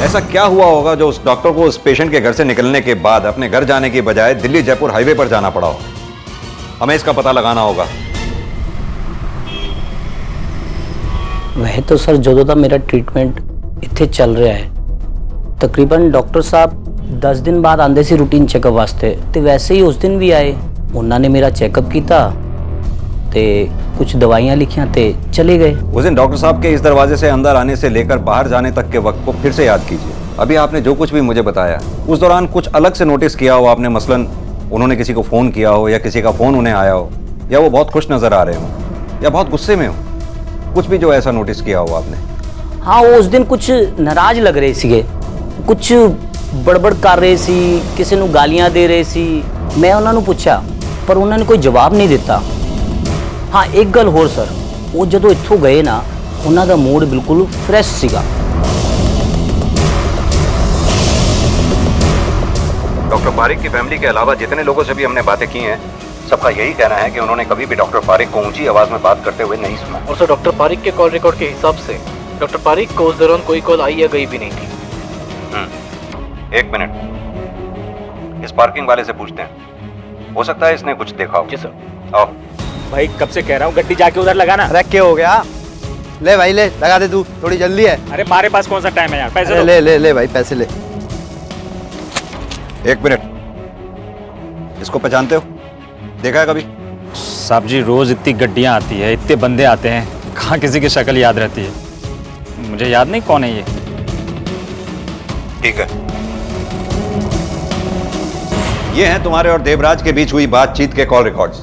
ऐसा क्या हुआ होगा जो उस डॉक्टर को उस पेशेंट के घर से निकलने के बाद अपने घर जाने की बजाय दिल्ली जयपुर हाईवे पर जाना पड़ा हो? हमें इसका पता लगाना होगा। वह तो सर ਜਦੋਂ ਦਾ ਮੇਰਾ ਟ੍ਰੀਟਮੈਂਟ ਇੱਥੇ ਚੱਲ ਰਿਹਾ ਹੈ, ਤਕਰੀਬਨ ਡਾਕਟਰ ਸਾਹਿਬ 10 ਦਿਨ ਬਾਅਦ ਆਉਂਦੇ ਸੀ ਰੂਟੀਨ ਚੈੱਕਅਪ ਵਾਸਤੇ, ਤੇ ਵੈਸੇ ਹੀ ਉਸ ਦਿਨ ਵੀ ਆਏ। ਉਹਨਾਂ ਨੇ ਮੇਰਾ ਚੈੱਕਅਪ ਕੀਤਾ ਤੇ कुछ दवाइयाँ लिखियाँ ते चले गए। उस दिन डॉक्टर साहब के इस दरवाजे से अंदर आने से लेकर बाहर जाने तक के वक्त को फिर से याद कीजिए। अभी आपने जो कुछ भी मुझे बताया, उस दौरान कुछ अलग से नोटिस किया हो आपने? मसलन उन्होंने किसी को फ़ोन किया हो या किसी का फ़ोन उन्हें आया हो, या वो बहुत खुश नज़र आ रहे हो या बहुत गुस्से में हो, कुछ भी जो ऐसा नोटिस किया हो आपने? हाँ, वो उस दिन कुछ नाराज लग रहे थे, कुछ बड़बड़ कर रहे सी, किसी को गालियाँ दे रहे सी। मैं उन्होंने पूछा पर उन्होंने कोई जवाब नहीं दिता। हाँ, एक गल होर सर, वो जो इत्थों गए ना, उन्हों का मूड बिल्कुल फ्रैश सीगा। डॉक्टर पारिक की फैमिली के अलावा जितने लोगों से भी हमने बातें की हैं, सबका यही कहना है कि उन्होंने कभी भी डॉक्टर पारिक को ऊंची आवाज में बात करते हुए नहीं सुना। और सर डॉक्टर पारिक के कॉल रिकॉर्ड के हिसाब से डॉक्टर पारिक को उस दौरान कोई कॉल आई या गई भी नहीं थी। एक मिनट, इस पार्किंग वाले से पूछते हैं, हो सकता है इसने कुछ देखा हो। जी सर। आओ। भाई कब से कह रहा हूँ गड्डी जाके उधर लगाना। अरे क्या हो गया? ले भाई ले, लगा दे तू, थोड़ी जल्दी है। अरे हमारे पास कौन सा टाइम है यार, पैसे ले ले ले भाई, पैसे ले। एक मिनट, इसको पहचानते हो? देखा है कभी? साहब जी रोज इतनी गड्डियां आती है, इतने बंदे आते हैं, कहाँ किसी की शक्ल याद रहती है। मुझे याद नहीं कौन है ये। ठीक है, ये हैं तुम्हारे और देवराज के बीच हुई बातचीत के कॉल रिकॉर्ड्स।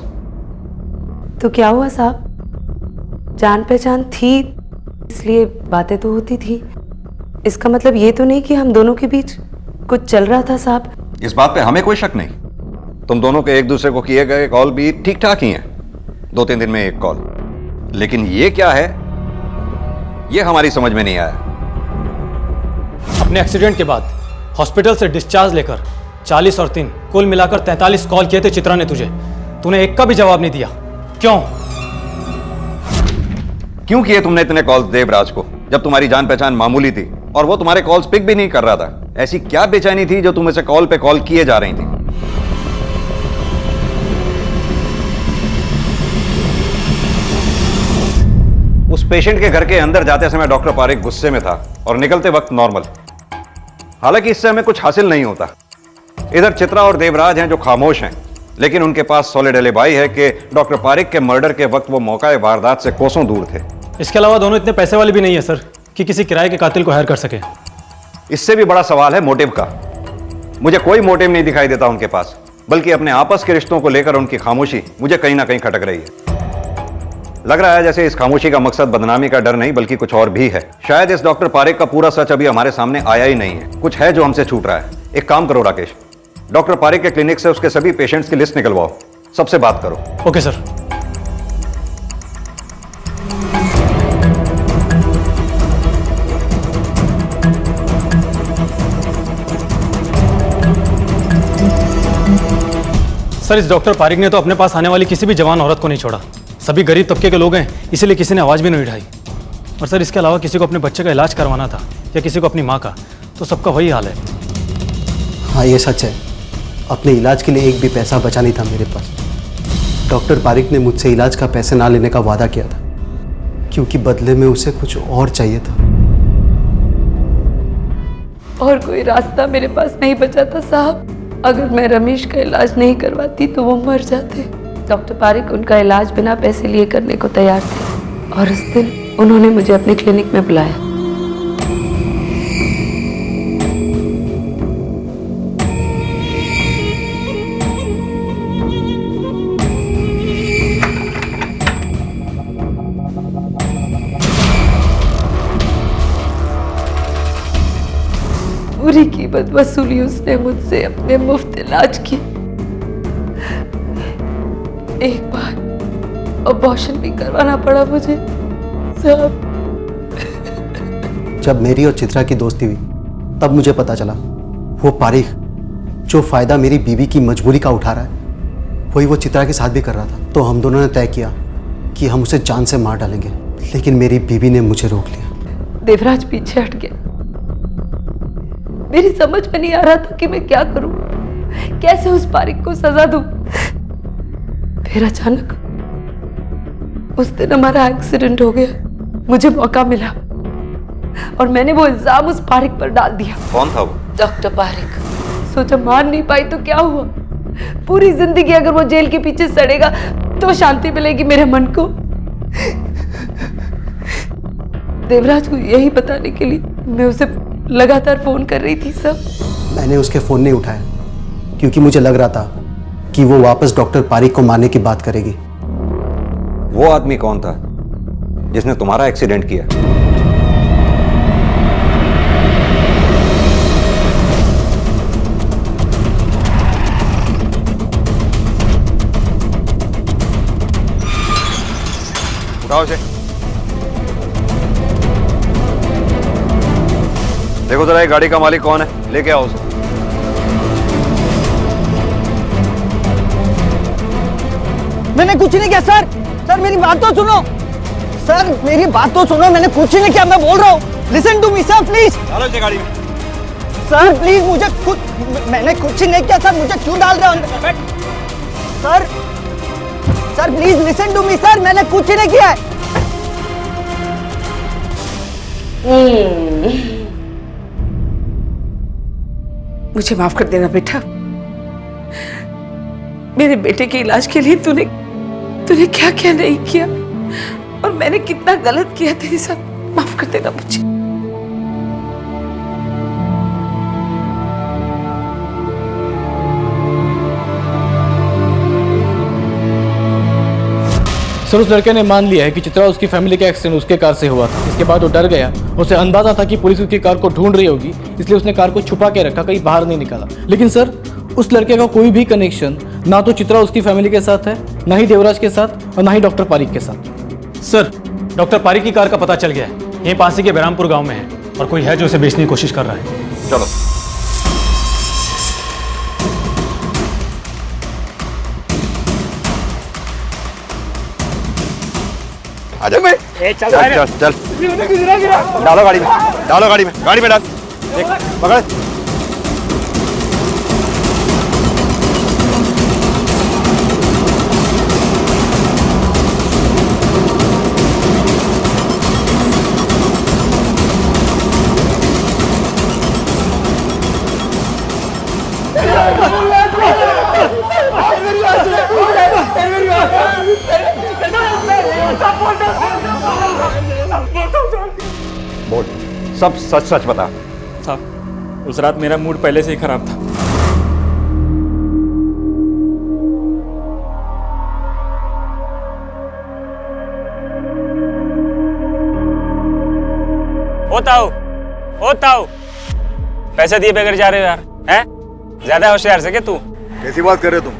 तो क्या हुआ साहब, जान पहचान थी इसलिए बातें तो होती थी, इसका मतलब ये तो नहीं कि हम दोनों के बीच कुछ चल रहा था साहब। इस बात पे हमें कोई शक नहीं, तुम दोनों के एक दूसरे को किए गए कॉल भी ठीक ठाक ही हैं, 2-3 दिन में एक कॉल। लेकिन ये क्या है, ये हमारी समझ में नहीं आया। अपने एक्सीडेंट के बाद हॉस्पिटल से डिस्चार्ज लेकर 40 और 3 कुल मिलाकर 43 कॉल किए थे चित्रा ने तुझे, तूने एक का भी जवाब नहीं दिया। क्यों क्यों किए तुमने इतने कॉल्स देवराज को, जब तुम्हारी जान पहचान मामूली थी और वो तुम्हारे कॉल्स पिक भी नहीं कर रहा था? ऐसी क्या बेचैनी थी जो तुम इसे कॉल पे कॉल किए जा रही थी? उस पेशेंट के घर के अंदर जाते समय डॉक्टर पारिक गुस्से में था और निकलते वक्त नॉर्मल। हालांकि इससे हमें कुछ हासिल नहीं होता। इधर चित्रा और देवराज हैं जो खामोश हैं, लेकिन उनके पास सॉलिड एलिबाई है कि डॉक्टर पारिक के मर्डर के वक्त वो मौका वारदात से कोसों दूर थे। इसके अलावा दोनों इतने पैसे वाले भी नहीं है सर कि किसी किराए के कातिल को हायर कर सके। इससे भी बड़ा सवाल है मोटिव का। मुझे कोई मोटिव नहीं दिखाई देता उनके पास, बल्कि अपने आपस के रिश्तों को लेकर उनकी खामोशी मुझे कहीं ना कहीं खटक रही है। लग रहा है जैसे इस खामोशी का मकसद बदनामी का डर नहीं बल्कि कुछ और भी है। शायद इस डॉक्टर पारिक का पूरा सच अभी हमारे सामने आया ही नहीं है, कुछ है जो हमसे छूट रहा है। एक काम करो राकेश, डॉक्टर पारिक के क्लिनिक से उसके सभी पेशेंट्स की लिस्ट निकलवाओ, सबसे बात करो। Okay sir. सर इस डॉक्टर पारिक ने तो अपने पास आने वाली किसी भी जवान औरत को नहीं छोड़ा। सभी गरीब तबके के लोग हैं, इसीलिए किसी ने आवाज भी नहीं उठाई। और सर इसके अलावा किसी को अपने बच्चे का इलाज करवाना था या किसी को अपनी माँ का, तो सबका वही हाल है। हाँ ये सच है, अपने इलाज के लिए एक भी पैसा बचा नहीं था मेरे पास। डॉक्टर पारिक ने मुझसे इलाज का पैसे ना लेने का वादा किया था, क्योंकि बदले में उसे कुछ और चाहिए था। और कोई रास्ता मेरे पास नहीं बचा था साहब। अगर मैं रमेश का इलाज नहीं करवाती तो वो मर जाते। डॉक्टर पारिक उनका इलाज बिना पैसे लिए करने को तैयार थे, और उस दिन उन्होंने मुझे अपने क्लिनिक में बुलाया। पूरी कीमत वसूली उसने मुझसे अपने मुफ्त इलाज की। एक बार अबॉर्शन भी करवाना पड़ा मुझे साहब। जब मेरी और चित्रा की दोस्ती हुई तब मुझे पता चला वो पारिक जो फायदा मेरी बीवी की मजबूरी का उठा रहा है वही वो चित्रा के साथ भी कर रहा था। तो हम दोनों ने तय किया कि हम उसे जान से मार डालेंगे, लेकिन मेरी बीवी ने मुझे रोक लिया। देवराज पीछे हट गया। मेरी समझ में नहीं आ रहा था कि मैं क्या करूं, कैसे उस पारिक को सजा दूं। फिर अचानक उस दिन हमारा एक्सीडेंट हो गया। मुझे मौका मिला और मैंने वो इल्जाम उस पारिक पर डाल दिया। कौन था वो? डॉक्टर पारिक। सोचा मार नहीं पाई तो क्या हुआ, पूरी जिंदगी अगर वो जेल के पीछे सड़ेगा तो शांति मिलेगी मेरे मन को। देवराज को यही बताने के लिए मैं उसे लगातार फोन कर रही थी सब। मैंने उसके फोन नहीं उठाया क्योंकि मुझे लग रहा था कि वो वापस डॉक्टर पारिक को मारने की बात करेगी। वो आदमी कौन था जिसने तुम्हारा एक्सीडेंट किया? उठाओ इसे। देखो जरा ये गाड़ी का मालिक कौन है, लेके आओ उसे। मैंने कुछ नहीं किया सर। सर मेरी बात तो सुनो, सर मेरी बात तो सुनो, मैंने कुछ नहीं किया, मैं बोल रहा हूँ। Listen to me sir please. डालो इसे गाड़ी में। सर प्लीज मुझे कुछ, मैंने कुछ नहीं किया सर, मुझे क्यों डाल रहे हो अंदर? Sir sir please listen to me sir, मैंने कुछ नहीं किया है। मुझे माफ कर देना बेटा, मेरे बेटे के इलाज के लिए तूने क्या क्या नहीं किया और मैंने कितना गलत किया तेरे साथ, माफ कर देना मुझे। सर उस लड़के ने मान लिया है कि चित्रा उसकी फैमिली का एक्सीडेंट उसके कार से हुआ था। इसके बाद वो डर गया, उसे अंदाजा था कि पुलिस उसकी कार को ढूंढ रही होगी, इसलिए उसने कार को छुपा के रखा, कहीं बाहर नहीं निकाला। लेकिन सर उस लड़के का कोई भी कनेक्शन ना तो चित्रा उसकी फैमिली के साथ है, ना ही देवराज के साथ और ना ही डॉक्टर पारिक के साथ। सर डॉक्टर पारिक की कार का पता चल गया है, यहीं पास ही के बहरामपुर गांव में है और कोई है जो उसे बेचने की कोशिश कर रहा है। चलो आजा। चल चल चल, डालो गाड़ी में, डालो गाड़ी में, गाड़ी में डाल, देख पकड़। बोल, सब सच सच बता। साहब उस रात मेरा मूड पहले से ही खराब था। होता हो पैसे दिए बगैर जा रहे हो यार, हैं? ज्यादा होशियार से क्या तू? कैसी बात कर रहे हो तुम?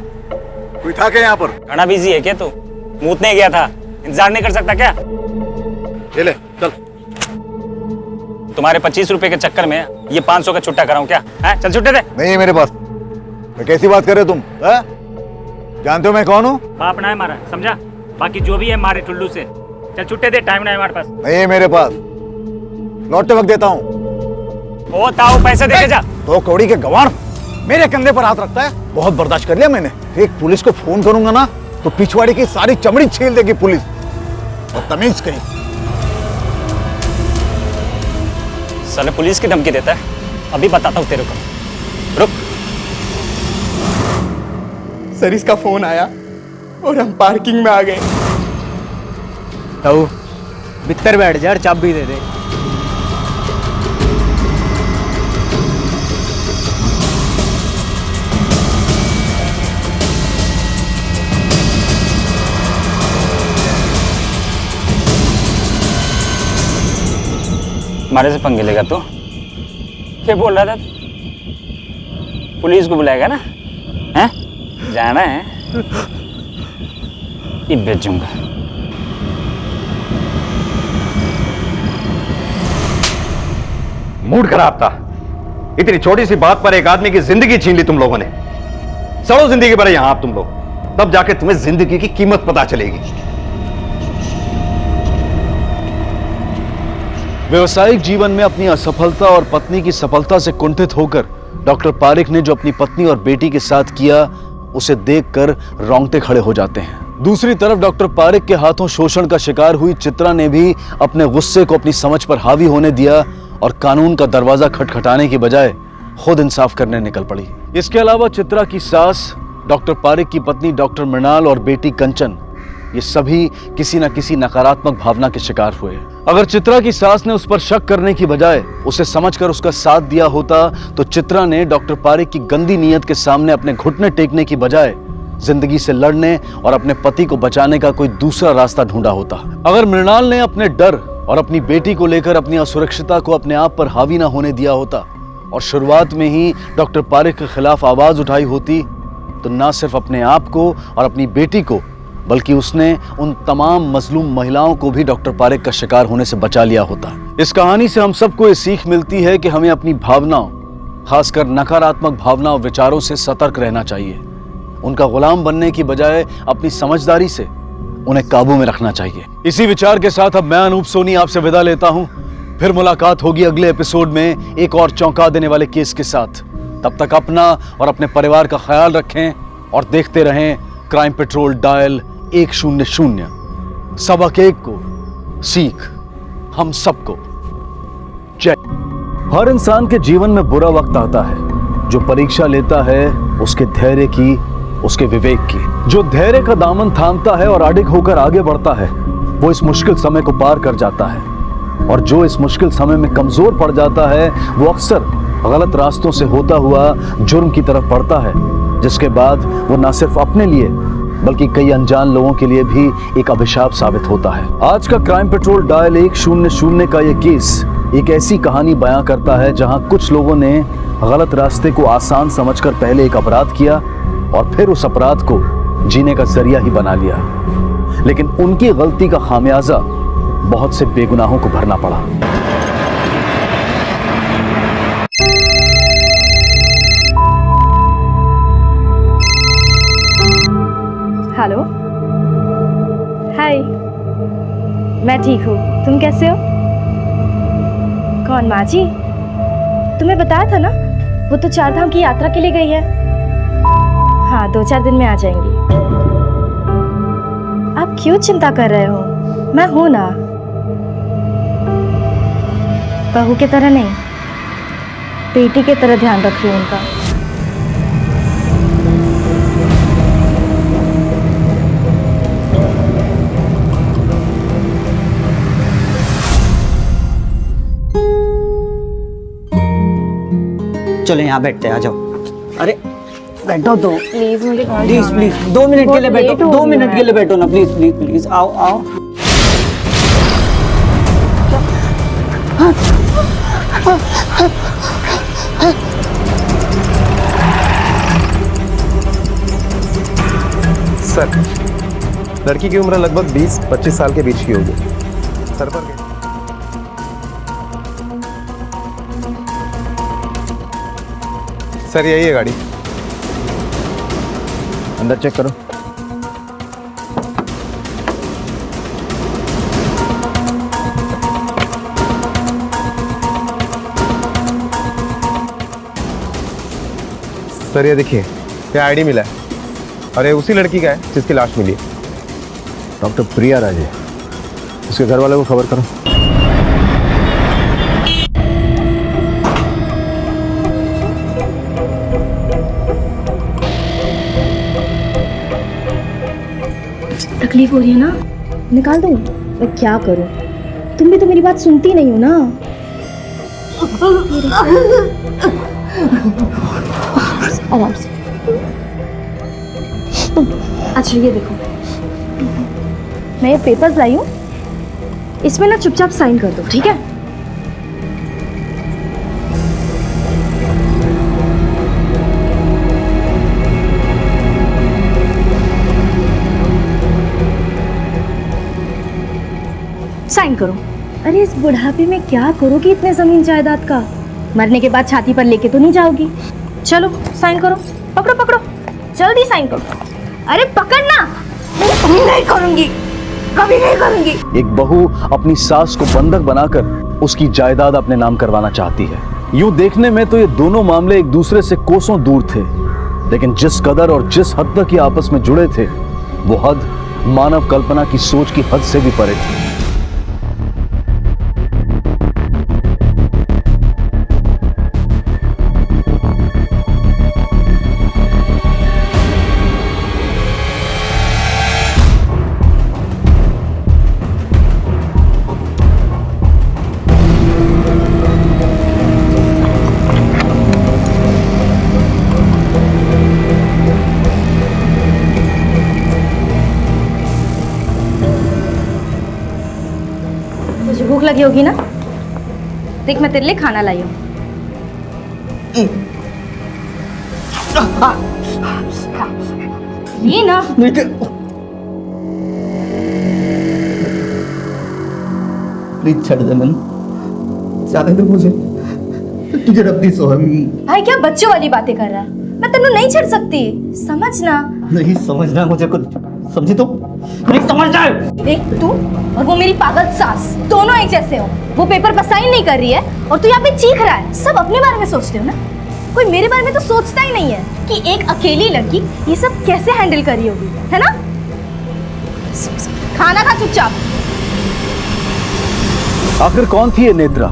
कोई था क्या यहाँ पर? घना बिजी है क्या तू? मूतने गया था, इंतजार नहीं कर सकता क्या? ये ले चल। तुम्हारे 25 रुपए के चक्कर में ये 500 का छुट्टा कराऊं क्या? है? चल छुट्टे दे। नहीं है मेरे पास। मैं कैसी बात कर रहे हो तुम? जानते हो मैं कौन हूँ? बाप ना है मारा, समझा? बाकी जो भी है मारे टुल्लू से। चल छुट्टे दे, टाइम नहीं है हमारे पास। नहीं है मेरे पास, लौटते वक्त देता हूँ। ओ ताऊ पैसे दे के जा। 2 कौड़ी के गवार मेरे कंधे पर हाथ रखता है, बहुत बर्दाश्त कर लिया मैंने। एक पुलिस को फोन करूंगा ना तो पिछवाड़ी की सारी चमड़ी छील देगी पुलिस। और तमीज कहीं। साले पुलिस की धमकी देता है, अभी बताता हूँ तेरे को। रुक। सर इसका फोन आया और हम पार्किंग में आ गए। ताऊ भीतर बैठ जा और चाबी दे दे। हमारे से पंगे लेगा तू? क्या बोल रहा था? पुलिस को बुलाएगा ना? हैं? जाना है? ये बेचूंगा। मूड खराब था, इतनी छोटी सी बात पर एक आदमी की जिंदगी छीन ली तुम लोगों ने। सड़ो जिंदगी भर यहां आप तुम लोग, तब जाके तुम्हें जिंदगी की कीमत पता चलेगी। व्यवसायिक जीवन में अपनी असफलता और पत्नी की सफलता से कुंठित होकर डॉक्टर पारिक ने जो अपनी पत्नी और बेटी के साथ किया, उसे देखकर रोंगटे खड़े हो जाते हैं। दूसरी तरफ डॉक्टर पारिक के हाथों शोषण का शिकार हुई चित्रा ने भी अपने गुस्से को अपनी समझ पर हावी होने दिया और कानून का दरवाजा खटखटाने की बजाय खुद इंसाफ करने निकल पड़ी। इसके अलावा चित्रा की सास, डॉक्टर पारिक की पत्नी डॉक्टर मृणाल और बेटी कंचन, ये सभी किसी न किसी नकारात्मक भावना के शिकार हुए। अगर चित्रा की सास ने उस पर शक करने की बजाय उसे समझकर उसका साथ दिया होता तो चित्रा ने डॉक्टर पारिक की गंदी नीयत के सामने अपने घुटने टेकने की बजाय जिंदगी से लड़ने और अपने पति को बचाने का कोई दूसरा रास्ता ढूंढा होता। अगर मृणाल ने अपने डर और अपनी बेटी को लेकर अपनी असुरक्षितता को अपने आप पर हावी न होने दिया होता और शुरुआत में ही डॉक्टर पारिक के खिलाफ आवाज उठाई होती तो न सिर्फ अपने आप को और अपनी बेटी को बल्कि उसने उन तमाम मजलूम महिलाओं को भी डॉक्टर पारिक का शिकार होने से बचा लिया होता। इस कहानी से हम सबको ये सीख मिलती है कि हमें अपनी भावनाओं, खासकर नकारात्मक भावनाओं विचारों से सतर्क रहना चाहिए। उनका गुलाम बनने की बजाय अपनी समझदारी से उन्हें काबू में रखना चाहिए। इसी विचार के साथ अब मैं अनूप सोनी आपसे विदा लेता हूं। फिर मुलाकात होगी अगले एपिसोड में एक और चौंका देने वाले केस के साथ। तब तक अपना और अपने परिवार का ख्याल रखें और देखते रहें क्राइम पेट्रोल डायल 100। सबक एक को सीख हम सबको। जय। हर इंसान के जीवन में बुरा वक्त आता है। जो परीक्षा लेता है उसके धैर्य की, उसके विवेक की। जो धैर्य का दामन थामता है और अडिग होकर आगे बढ़ता है वो इस मुश्किल समय को पार कर जाता है। और जो इस मुश्किल समय में कमजोर पड़ जाता है वो अक्सर गलत रास्तों से होता हुआ जुर्म की तरफ बढ़ता है, जिसके बाद वो न सिर्फ अपने लिए बल्कि कई अनजान लोगों के लिए भी एक अभिशाप साबित होता है। आज का क्राइम पेट्रोल डायल 100 का ये केस एक ऐसी कहानी बयां करता है जहां कुछ लोगों ने गलत रास्ते को आसान समझकर पहले एक अपराध किया और फिर उस अपराध को जीने का जरिया ही बना लिया। लेकिन उनकी गलती का खामियाजा बहुत से बेगुनाहों को भरना पड़ा। हेलो, हाय, मैं ठीक हूँ, तुम कैसे हो? कौन, माँ जी? तुम्हें बताया था ना, वो तो 4 धाम की यात्रा के लिए गई है। हाँ, 2-4 दिन में आ जाएंगी। आप क्यों चिंता कर रहे हो? मैं हूं ना। बहू की तरह नहीं, बेटी की तरह ध्यान रख रही हूं उनका। चलो यहाँ बैठते हैं, आ जाओ। अरे बैठो तो प्लीज, मुझे प्लीज 2 मिनट के लिए बैठो, 2 मिनट के लिए बैठो ना, प्लीज प्लीज प्लीज, आओ आओ। सर, लड़की की उम्र लगभग 20-25 साल के बीच की होगी। सर पर सर यही है गाड़ी, अंदर चेक करो। सर ये देखिए, ये आईडी मिला है और ये उसी लड़की का है जिसकी लाश मिली। डॉक्टर प्रिया राजे, उसके घर वालों को खबर करो। तकलीफ हो रही है ना? निकाल दूं? मैं क्या करूं? तुम भी तो मेरी बात सुनती नहीं हो ना। आराम से। अच्छा ये देखो, मैं ये पेपर्स लाई हूँ, इसमें ना चुपचाप साइन कर दो, ठीक है? साइन करो। अरे इस बुढ़ापे में क्या करोगी इतने जमीन जायदाद का? मरने के बाद छाती पर लेके तो नहीं जाओगी? चलो साइन करो, पकड़ो पकड़ो, जल्दी साइन करो। अरे पकड़ना। नहीं करूंगी, कभी नहीं करूंगी। एक बहू अपनी सास को बंधक बनाकर उसकी जायदाद अपने नाम करवाना चाहती है। यूं देखने में तो ये दोनों मामले एक दूसरे से कोसों दूर थे, लेकिन जिस कदर और जिस हद तक ये आपस में जुड़े थे वो हद मानव कल्पना की सोच की हद से भी परे थी। भूख लगी होगी ना? देख मैं तेरे लिए खाना लाई हूँ। ये ना प्लीज छोड़ दे मन, जाने दे मुझे, तुझे रब दी सोहम। भाई क्या बच्चों वाली बातें कर रहा है? मैं तेनू नहीं छोड़ सकती। समझना। नहीं समझना मुझे कुछ, समझी तो नहीं समझना। एक तू और वो मेरी पागल सास दोनों एक जैसे हो। वो पेपर पर साइन नहीं कर रही है और तू यहाँ पे चीख रहा है। सब अपने बारे में सोचते हो ना, कोई मेरे बारे में तो सोचता ही नहीं है कि एक अकेली लड़की ये सब कैसे हैंडल कर रही होगी, है ना? खाना खा चुपचाप। आखिर कौन थी ये नेत्रा?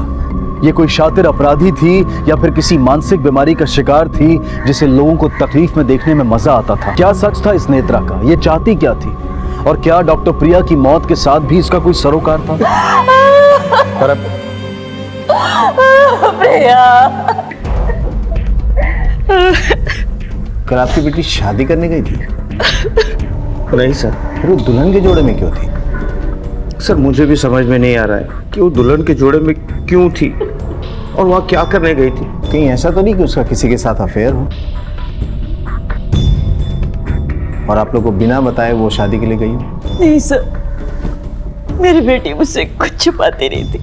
ये कोई शातिर अपराधी थी या फिर किसी मानसिक बीमारी का शिकार थी जिसे लोगों को तकलीफ में देखने में मजा आता था? क्या सच था इस नेत्रा का? ये चाहती क्या थी? और क्या डॉक्टर प्रिया की मौत के साथ भी इसका कोई सरोकार था? प्रिया, कल आपकी बेटी शादी करने गई थी? नहीं सर, फिर वो दुल्हन के जोड़े में क्यों थी? सर मुझे भी समझ में नहीं आ रहा है कि वो दुल्हन के जोड़े में क्यों थी और वहाँ क्या करने गई थी। कहीं ऐसा तो नहीं कि उसका किसी के साथ अफेयर हो और आप लोग को बिना बताए वो शादी के लिए गई हो? नहीं सर, मेरी बेटी मुझसे कुछ छुपाती नहीं थी,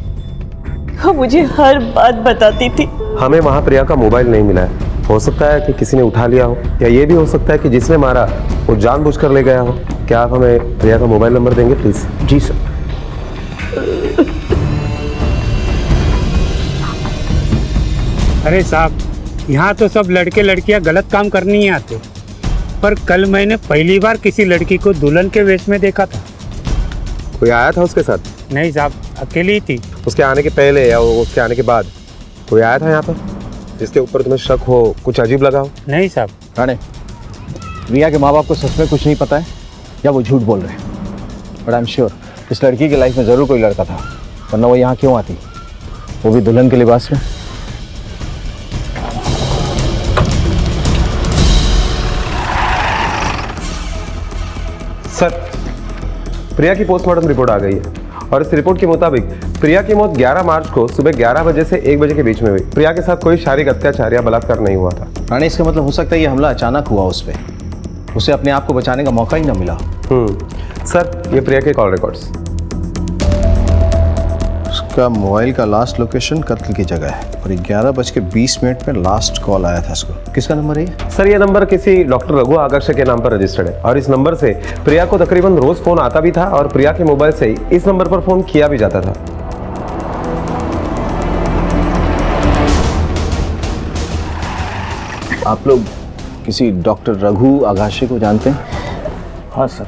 वो मुझे हर बात बताती थी। हमें वहाँ प्रिया का मोबाइल नहीं मिला है। हो सकता है कि किसी ने उठा लिया हो, या ये भी हो सकता है कि जिसने मारा वो जानबूझकर ले गया हो। क्या आप हमें प्रिया का मोबाइल नंबर देंगे प्लीज? जी सर। अरे साहब, यहाँ तो सब लड़के लड़कियाँ गलत काम करने ही आते, पर कल मैंने पहली बार किसी लड़की को दुल्हन के वेश में देखा था। कोई आया था उसके साथ? नहीं साहब, अकेली ही थी। उसके आने के पहले या उसके आने के बाद कोई आया था यहाँ पर जिसके ऊपर तुम्हें शक हो, कुछ अजीब लगा हो? नहीं साहब। राणे, प्रिया के माँ बाप को सच में कुछ नहीं पता है या वो झूठ बोल रहे हैं? बट आई एम श्योर इस लड़की की लाइफ में ज़रूर कोई लड़का था, वरना वो यहाँ क्यों आती, वो भी दुल्हन के लिबास में। सर, प्रिया की पोस्टमार्टम रिपोर्ट आ गई है और इस रिपोर्ट के मुताबिक प्रिया की मौत 11 मार्च को सुबह 11 बजे से 1 बजे के बीच में हुई। प्रिया के साथ कोई शारीरिक अत्याचार या बलात्कार नहीं हुआ था। राणे, इसका मतलब हो सकता है ये हमला अचानक हुआ उस पर, उसे अपने आप को बचाने का मौका ही ना मिला। सर, ये प्रिया के कॉल रिकॉर्ड्स। उसका मोबाइल का लास्ट लोकेशन कत्ल की जगह है और 11:20 में लास्ट कॉल आया था इसको। किसका नंबर है ये? सर, ये नंबर किसी डॉक्टर रघु आकर्षक के नाम पर रजिस्टर्ड है और इस नंबर से प्रिया को तकरीबन रोज फोन आता भी था और प्रिया के मोबाइल से इस नंबर पर फोन किया भी जाता था। आप लोग किसी डॉक्टर रघु आगाशे को जानते हैं? हाँ सर,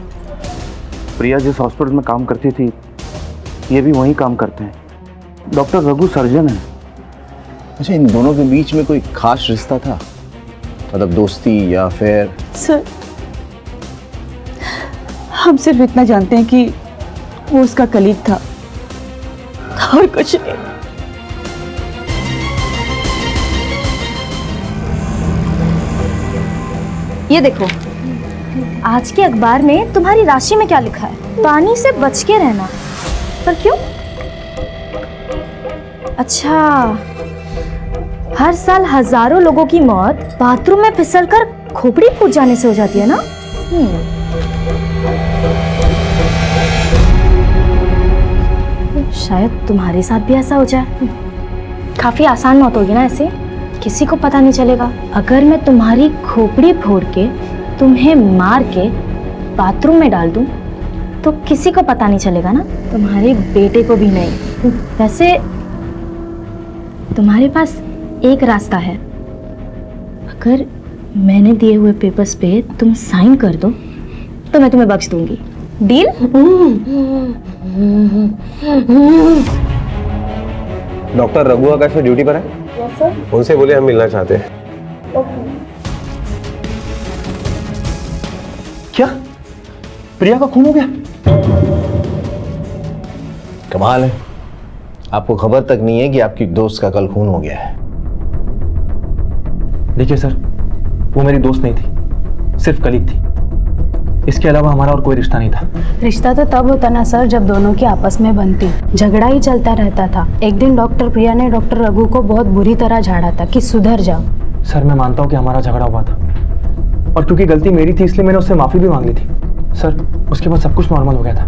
प्रिया जिस हॉस्पिटल में काम करती थी ये भी वहीं काम करते हैं। डॉक्टर रघु सर्जन है। अच्छा, इन दोनों के बीच में कोई खास रिश्ता था, मतलब दोस्ती या फिर? सर, हम सिर्फ इतना जानते हैं कि वो उसका कलीग था और कुछ नहीं। ये देखो, आज के अखबार में तुम्हारी राशि में क्या लिखा है? पानी से बच के रहना। पर क्यों? अच्छा, हर साल हजारों लोगों की मौत बाथरूम में फिसलकर खोपड़ी फूट जाने से हो जाती है ना? शायद तुम्हारे साथ भी ऐसा हो जाए। काफी आसान मौत होगी ना ऐसे, किसी को पता नहीं चलेगा। अगर मैं तुम्हारी खोपड़ी फोड़ के तुम्हें मार के बाथरूम में डाल दूं तो किसी को पता नहीं चलेगा ना, तुम्हारे बेटे को भी नहीं। वैसे तुम्हारे पास एक रास्ता है, अगर मैंने दिए हुए पेपर्स पे तुम साइन कर दो तो मैं तुम्हें बख्श दूंगी। डील? डॉक्टर रघु आकाश ड्यूटी पर है? Yes sir. उनसे बोले हम मिलना चाहते हैं। क्या प्रिया का खून हो गया? कमाल है, आपको खबर तक नहीं है कि आपकी दोस्त का कल खून हो गया है। देखिए सर, वो मेरी दोस्त नहीं थी, सिर्फ कलीग थी। इसके अलावा हमारा और कोई रिश्ता नहीं था। रिश्ता तो तब होता ना सर जब दोनों की आपस में बनती, झगड़ा ही चलता रहता था। एक दिन डॉक्टर प्रिया ने डॉक्टर रघु को बहुत बुरी तरह झाड़ा था कि सुधर जाओ। सर, मैं मानता हूँ कि हमारा झगड़ा हुआ था और क्योंकि गलती मेरी थी इसलिए मैंने उससे माफी भी मांग ली थी। सर, उसके बाद सब कुछ नॉर्मल हो गया था।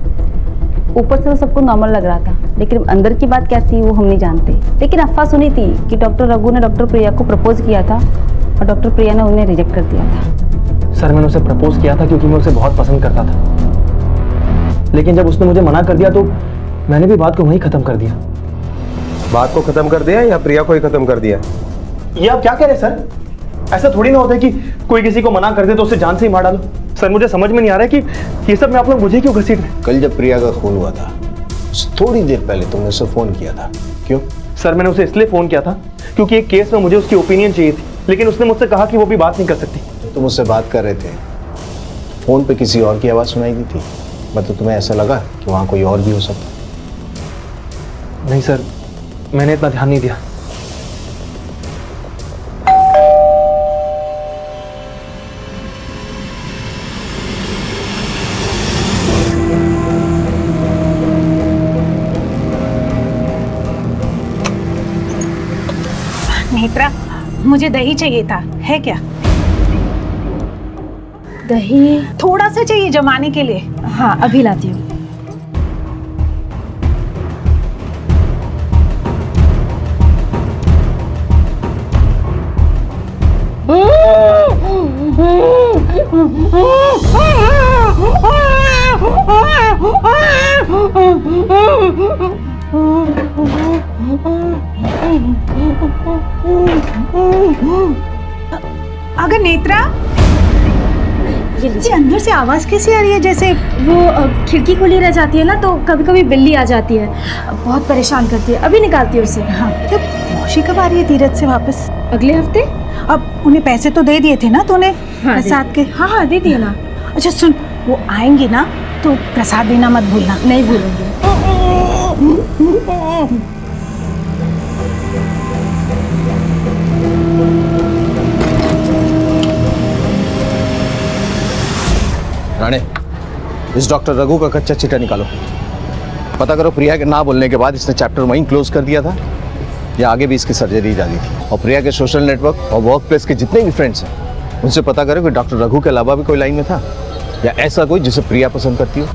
ऊपर से तो सबको नॉर्मल लग रहा था, लेकिन अंदर की बात क्या थी वो हम नहीं जानते। लेकिन अफवाह सुनी थी कि डॉक्टर रघु ने डॉक्टर प्रिया को प्रपोज किया था और डॉक्टर प्रिया ने उन्हें रिजेक्ट कर दिया था। सर मैंने उसे प्रपोज किया था क्योंकि मैं उसे बहुत पसंद करता था, लेकिन जब उसने मुझे मना कर दिया तो मैंने भी बात को वहीं खत्म कर दिया। बात को खत्म कर दिया या प्रिया को ही खत्म कर दिया? ये आप क्या कह रहे हैं सर? ऐसा थोड़ी ना होता है कि कोई किसी को मना कर दे तो उसे जान से ही मार डालो। सर मुझे समझ में नहीं आ रहा है कि ये सब में आप लोग मुझे क्यों घसीट रहे? कल जब प्रिया का खून हुआ था थोड़ी देर पहले तुमने उसे फोन किया था, क्यों? सर मैंने उसे इसलिए फोन किया था क्योंकि एक केस में मुझे उसकी ओपिनियन चाहिए थी, लेकिन उसने मुझसे कहा कि वो भी बात नहीं कर सकती। तुम उससे बात कर रहे थे, फोन पे किसी और की आवाज सुनाई दी थी, मतलब तुम्हें ऐसा लगा कि वहां कोई और भी हो सकता? नहीं सर, मैंने इतना ध्यान नहीं दिया। नेत्रा, मुझे दही चाहिए था, है क्या? दही थोड़ा सा चाहिए जमाने के लिए। हाँ, अभी लाती हूँ। अगर नेत्रा, ये अंदर से आवाज कैसी आ रही है? जैसे वो खिड़की खुली रह जाती है ना, तो कभी कभी बिल्ली आ जाती है, बहुत परेशान करती है। अभी निकालती है उसे। हाँ। मौसी कब आ रही है तीरथ से वापस? अगले हफ्ते। अब उन्हें पैसे तो दे दिए थे ना तूने? हाँ, प्रसाद के। हाँ हाँ, दे दिए ना। अच्छा सुन, वो आएंगे ना तो प्रसाद देना मत भूलना। नहीं भूलूंगी। राणे, इस डॉक्टर रघु का कच्चा चिट्ठा निकालो। पता करो प्रिया के ना बोलने के बाद इसने चैप्टर वहीं क्लोज कर दिया था या आगे भी इसकी सर्जरी जारी थी। और प्रिया के सोशल नेटवर्क और वर्क प्लेस के जितने भी फ्रेंड्स हैं उनसे पता करो कि डॉक्टर रघु के अलावा भी कोई लाइन में था या ऐसा कोई जिसे प्रिया पसंद करती हो।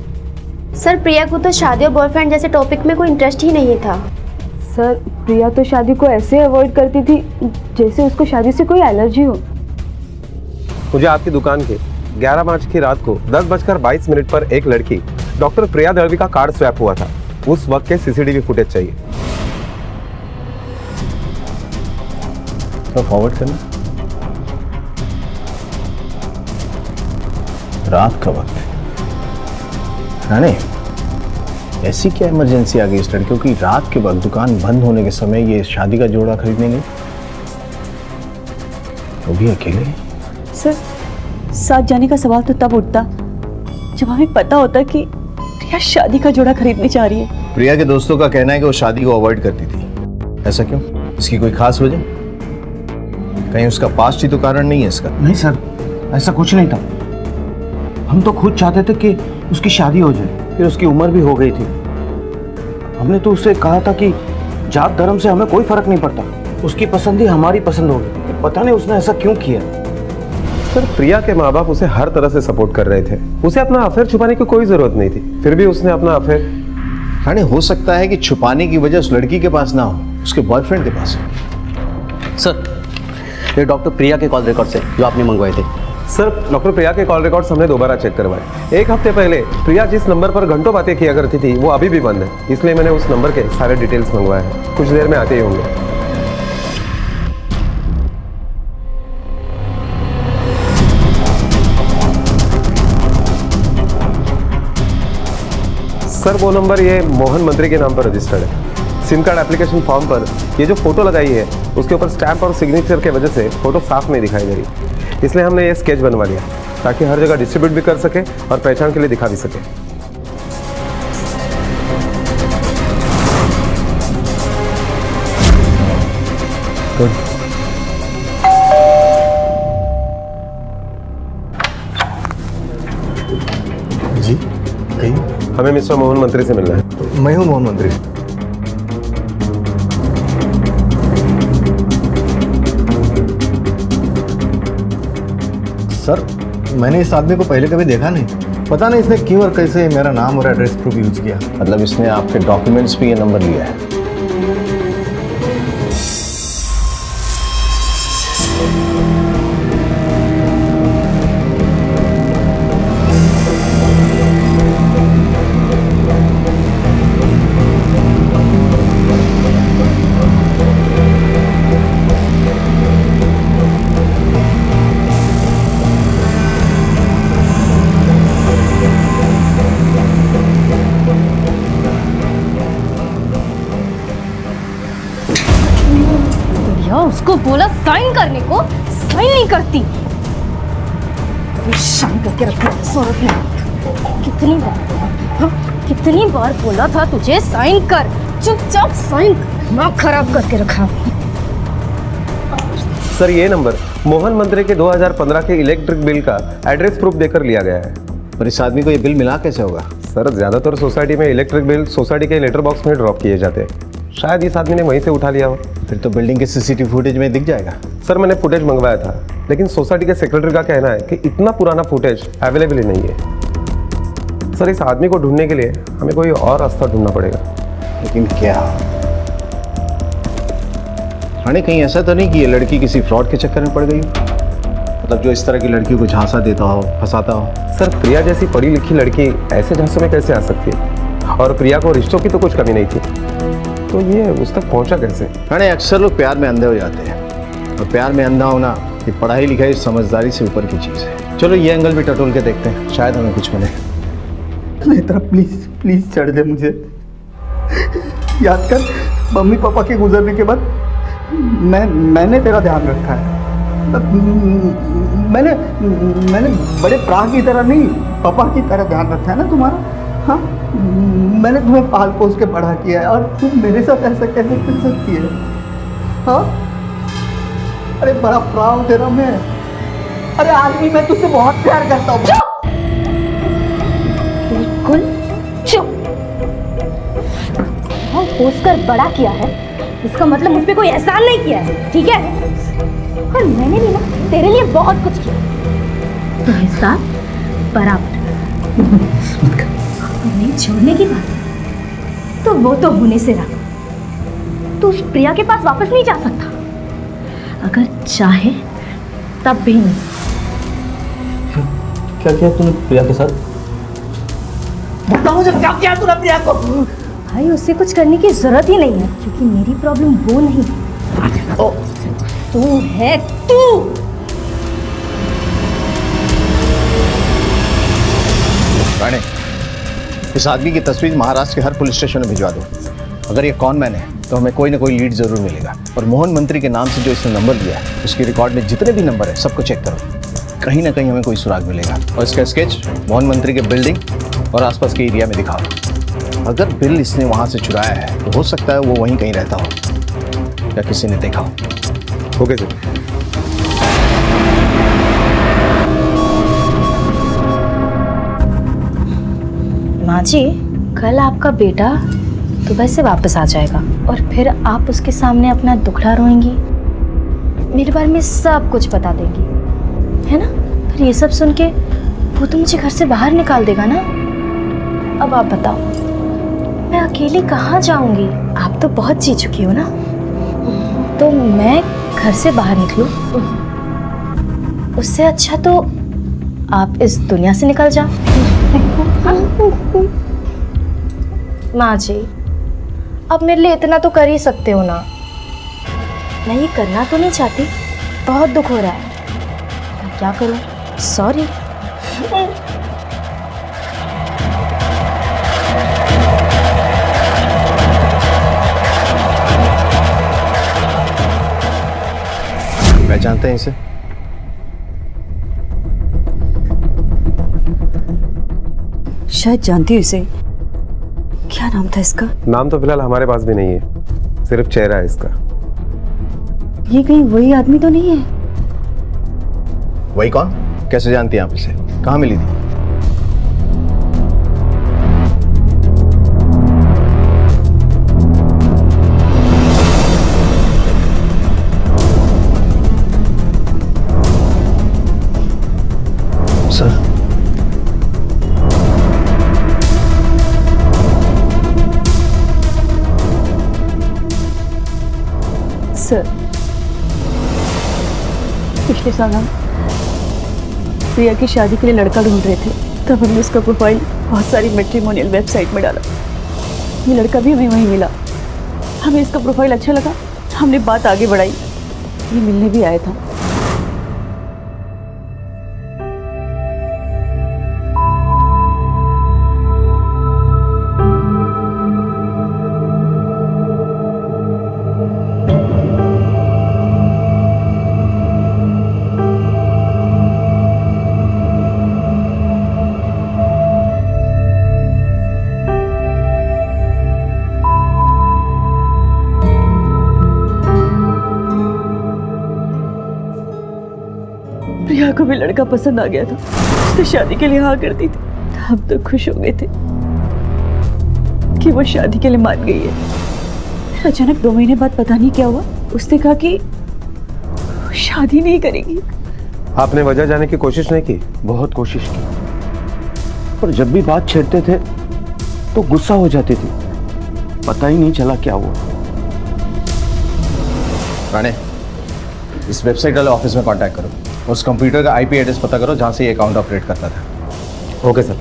सर, प्रिया को तो शादी और बॉयफ्रेंड जैसे टॉपिक में कोई इंटरेस्ट ही नहीं था। सर, प्रिया तो शादी को ऐसे अवॉइड करती थी जैसे उसको शादी से कोई एलर्जी हो। मुझे आपकी दुकान के 11 मार्च की रात को 10:22 पर एक लड़की डॉक्टर प्रिया दळवी का कार्ड स्वैप हुआ था, उस वक्त के सीसीटीवी फुटेज चाहिए। तो फॉरवर्ड करना। रात का वक्त है। राणे, ऐसी क्या इमरजेंसी आ गई इस लड़कियों की रात के वक्त दुकान बंद होने के समय ये शादी का जोड़ा खरीदने गई, वो भी अकेले? सर, साथ जाने का सवाल तो तब उठता जब हमें पता होता कि प्रिया शादी का जोड़ा खरीदने जा रही है। प्रिया के दोस्तों का कहना है कि वो शादी को अवॉइड करती थी। ऐसा क्यों? इसकी कोई खास वजह? कहीं उसका पास्ट ही तो कारण नहीं है इसका? नहीं सर, ऐसा कुछ नहीं था। हम तो खुद चाहते थे कि उसकी शादी हो जाए, फिर उसकी उम्र भी हो गई थी। हमने तो उससे कहा था कि जात धर्म से हमें कोई फर्क नहीं पड़ता, उसकी पसंद ही हमारी पसंद होगी। पता नहीं उसने ऐसा क्यों किया। सर, प्रिया के माँ बाप उसे हर तरह से सपोर्ट कर रहे थे, उसे अपना अफेयर छुपाने की कोई जरूरत नहीं थी, फिर भी उसने अपना अफेयर। राणे, हो सकता है कि छुपाने की वजह उस लड़की के पास ना हो, उसके बॉयफ्रेंड के पास हो। सर, ये डॉक्टर प्रिया के कॉल रिकॉर्ड से जो आपने मंगवाए थे। सर, डॉक्टर प्रिया के कॉल रिकॉर्ड्स हमने दोबारा चेक करवाए। एक हफ्ते पहले प्रिया जिस नंबर पर घंटों बातें किया करती थी वो अभी भी बंद है, इसलिए मैंने उस नंबर के सारे डिटेल्स मंगवाए हैं। कुछ देर में आते ही होंगे। सर, वो नंबर ये मोहन मंत्री के नाम पर रजिस्टर्ड है। सिम कार्ड एप्लीकेशन फॉर्म पर ये जो फोटो लगाई है उसके ऊपर स्टैंप और सिग्नेचर के वजह से फोटो साफ नहीं दिखाई दे रही, इसलिए हमने ये स्केच बनवा लिया ताकि हर जगह डिस्ट्रीब्यूट भी कर सके और पहचान के लिए दिखा भी सके। जी, कहिए। हमें मिस्टर मोहन मंत्री से मिलना है। मैं हूँ मोहन मंत्री। सर, मैंने इस आदमी को पहले कभी देखा नहीं, पता नहीं इसने क्यों और कैसे मेरा नाम और एड्रेस प्रूफ यूज किया। मतलब इसने आपके डॉक्यूमेंट्स पे ये नंबर लिया है? उसको बोला साइन करने को, साइन नहीं करती। साइन करके रखा है इस औरत ने। कितनी बार बोला, हाँ? कितनी बार बोला था तुझे साइन कर, चुपचाप साइन कर, दिमाग खराब करके रखा। सर ये नंबर मोहन मंत्री के 2015 के इलेक्ट्रिक बिल का एड्रेस प्रूफ देकर लिया गया है। पर इस आदमी को ये बिल मिला कैसे होगा? सर ज्यादातर सोसाइटी में इलेक्ट्रिक बिल सोसाइटी के लेटर बॉक्स में ड्रॉप किए जाते हैं, शायद इस आदमी ने वहीं से उठा लिया हो। फिर तो बिल्डिंग के सीसीटीवी फुटेज में दिख जाएगा। सर मैंने फुटेज मंगवाया था, लेकिन सोसाइटी के सेक्रेटरी का कहना है कि इतना पुराना फुटेज अवेलेबल ही नहीं है। सर इस आदमी को ढूंढने के लिए हमें कोई और रास्ता ढूंढना पड़ेगा। लेकिन क्या? राणे कहीं ऐसा तो नहीं कि ये लड़की किसी फ्रॉड के चक्कर में पड़ गई हो? मतलब जो इस तरह की लड़कियों को झांसा देता हो, फंसाता हो। सर प्रिया जैसी पढ़ी लिखी लड़की ऐसे झांसों में कैसे आ सकती है? और प्रिया को रिश्तों की तो कुछ कमी नहीं थी, तो ये उस तक पहुंचा कैसे? राणे अक्सर लोग प्यार में अंधे हो जाते हैं, और प्यार में अंधा होना ये पढ़ाई लिखाई समझदारी से ऊपर की चीज़ है। चलो ये एंगल भी टटोल के देखते हैं, शायद हमें कुछ मिले। नेत्रा प्लीज प्लीज चढ़ दे मुझे। याद कर मम्मी पापा के गुजरने के बाद मैंने तेरा ध्यान रखा है। मैंने बड़े प्राण की तरह नहीं, पापा की तरह ध्यान रखा है ना तुम्हारा। हाँ मैंने तुम्हें पाल पोस के बड़ा किया है, और तुम मेरे साथ ऐसा कैसे कर सकती है? हाँ अरे बड़ा प्राउड तेरा मैं। अरे आदमी मैं तुझसे बहुत प्यार करता हूँ। बिल्कुल चुप। पोस कर बड़ा किया है, इसका मतलब मुझ पे कोई एहसान नहीं किया है, ठीक है? और मैंने भी ना तेरे लिए बहुत कुछ किया, तो एहसान बराबर। नहीं छोड़ने की बात तो वो तो होने से रहा। तू उस प्रिया के पास वापस नहीं जा सकता, अगर चाहे तब भी नहीं। क्या किया तूने प्रिया के साथ? बता मुझे, क्या किया तूने प्रिया को? भाई उससे कुछ करने की जरूरत ही नहीं है, क्योंकि मेरी प्रॉब्लम वो नहीं है, तू है तू। राणे इस आदमी की तस्वीर महाराष्ट्र के हर पुलिस स्टेशन में भिजवा दो। अगर ये कौन मैन है तो हमें कोई ना कोई लीड जरूर मिलेगा। और मोहन मंत्री के नाम से जो इसने नंबर लिया है उसकी रिकॉर्ड में जितने भी नंबर है सबको चेक करो, कहीं ना कहीं हमें कोई सुराग मिलेगा। और इसका स्केच मोहन मंत्री के बिल्डिंग और आसपास के एरिया में दिखाओ। अगर बिल इसने वहाँ से चुराया है तो हो सकता है वो वहीं कहीं रहता हो या किसी ने देखा हो। Okay sir. माँ जी कल आपका बेटा दुबई से वापस आ जाएगा और फिर आप उसके सामने अपना दुखड़ा रोएंगी, मेरे बारे में सब कुछ बता देंगी, है ना? फिर ये सब सुन के वो तो मुझे घर से बाहर निकाल देगा ना। अब आप बताओ मैं अकेली कहाँ जाऊंगी? आप तो बहुत जी चुकी हो ना, तो मैं घर से बाहर निकलूं? उससे अच्छा तो आप इस दुनिया से निकल जाओ। माँ जी अब मेरे लिए इतना तो कर ही सकते हो ना। मैं ये करना तो नहीं चाहती, बहुत दुख हो रहा है, मैं क्या करूं? सॉरी। पहचानते हैं इसे? शायद जानती हूँ इसे। क्या नाम था इसका? नाम तो फिलहाल हमारे पास भी नहीं है, सिर्फ चेहरा है इसका। ये कहीं वही आदमी तो नहीं है? वही कौन? कैसे जानती हैं आप इसे? कहाँ मिली थी? सर सर पिछले साल हम प्रिया की शादी के लिए लड़का ढूंढ रहे थे, तब हमने उसका प्रोफाइल बहुत सारी मैट्रिमोनियल वेबसाइट में डाला। ये लड़का भी हमें वहीं मिला। हमें इसका प्रोफाइल अच्छा लगा, हमने बात आगे बढ़ाई, ये मिलने भी आया था। को भी लड़का पसंद आ गया था, उससे शादी के लिए हाँ करती थी। हम तो खुश हो गए थे कि वो शादी के लिए मान गई है। फिर अचानक 2 महीने बाद पता नहीं क्या हुआ, उसने कहा कि वो शादी नहीं करेगी। आपने वजह जाने की कोशिश नहीं की? बहुत कोशिश की, पर जब भी बात छेड़ते थे तो गुस्सा हो जाती थी, पता ही नहीं चला क्या हुआ। राणे, इस वेबसाइट वाले ऑफिस में कांटेक्ट करो, उस कंप्यूटर का आईपी एड्रेस पता करो जहां से ये अकाउंट ऑपरेट करता था। Okay sir.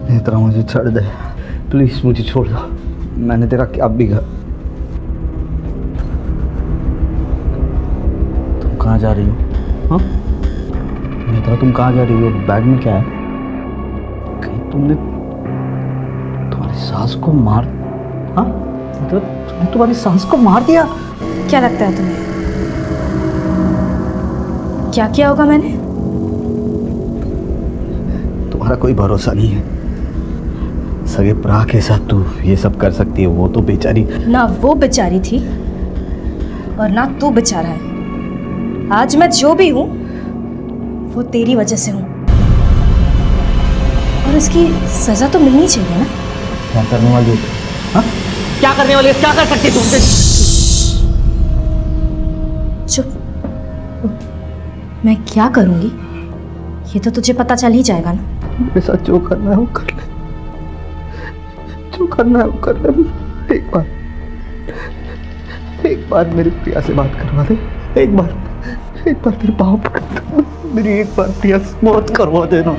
नेत्रा, मुझे छोड़ दे प्लीज, मुझे छोड़ दो। मैंने तेरा क्या बिगाड़ा? तुम कहाँ जा रही हो? हाँ नेत्रा, तुम कहाँ जा रही हो? बैग में क्या है? कहीं तुमने तुम्हारी सास को मार, हाँ मतलब तुमने तुम्हारी सास को मार दिया? क्या लगता है तुम्हें? क्या किया होगा मैंने? तुम्हारा कोई भरोसा नहीं है। सगे प्रा के साथ तू ये सब कर सकती है, वो तो बेचारी। ना वो बेचारी थी और ना तू बेचारा है। आज मैं जो भी हूं वो तेरी वजह से हूं, और इसकी सजा तो मिलनी चाहिए ना। क्या करने वाली है? हाँ क्या करने वाली है? क्या कर सकती तुमसे? चुप। मैं क्या करूंगी ये तो तुझे पता चल ही जाएगा ना। मेरे साथ जो करना है वो कर ले, जो करना है वो कर ले। एक बार मेरी प्रिया से बात करवा दे। एक बार तेरे पाँव पकड़ता हूं, मेरी एक बार प्रिया से मौत करवा देना।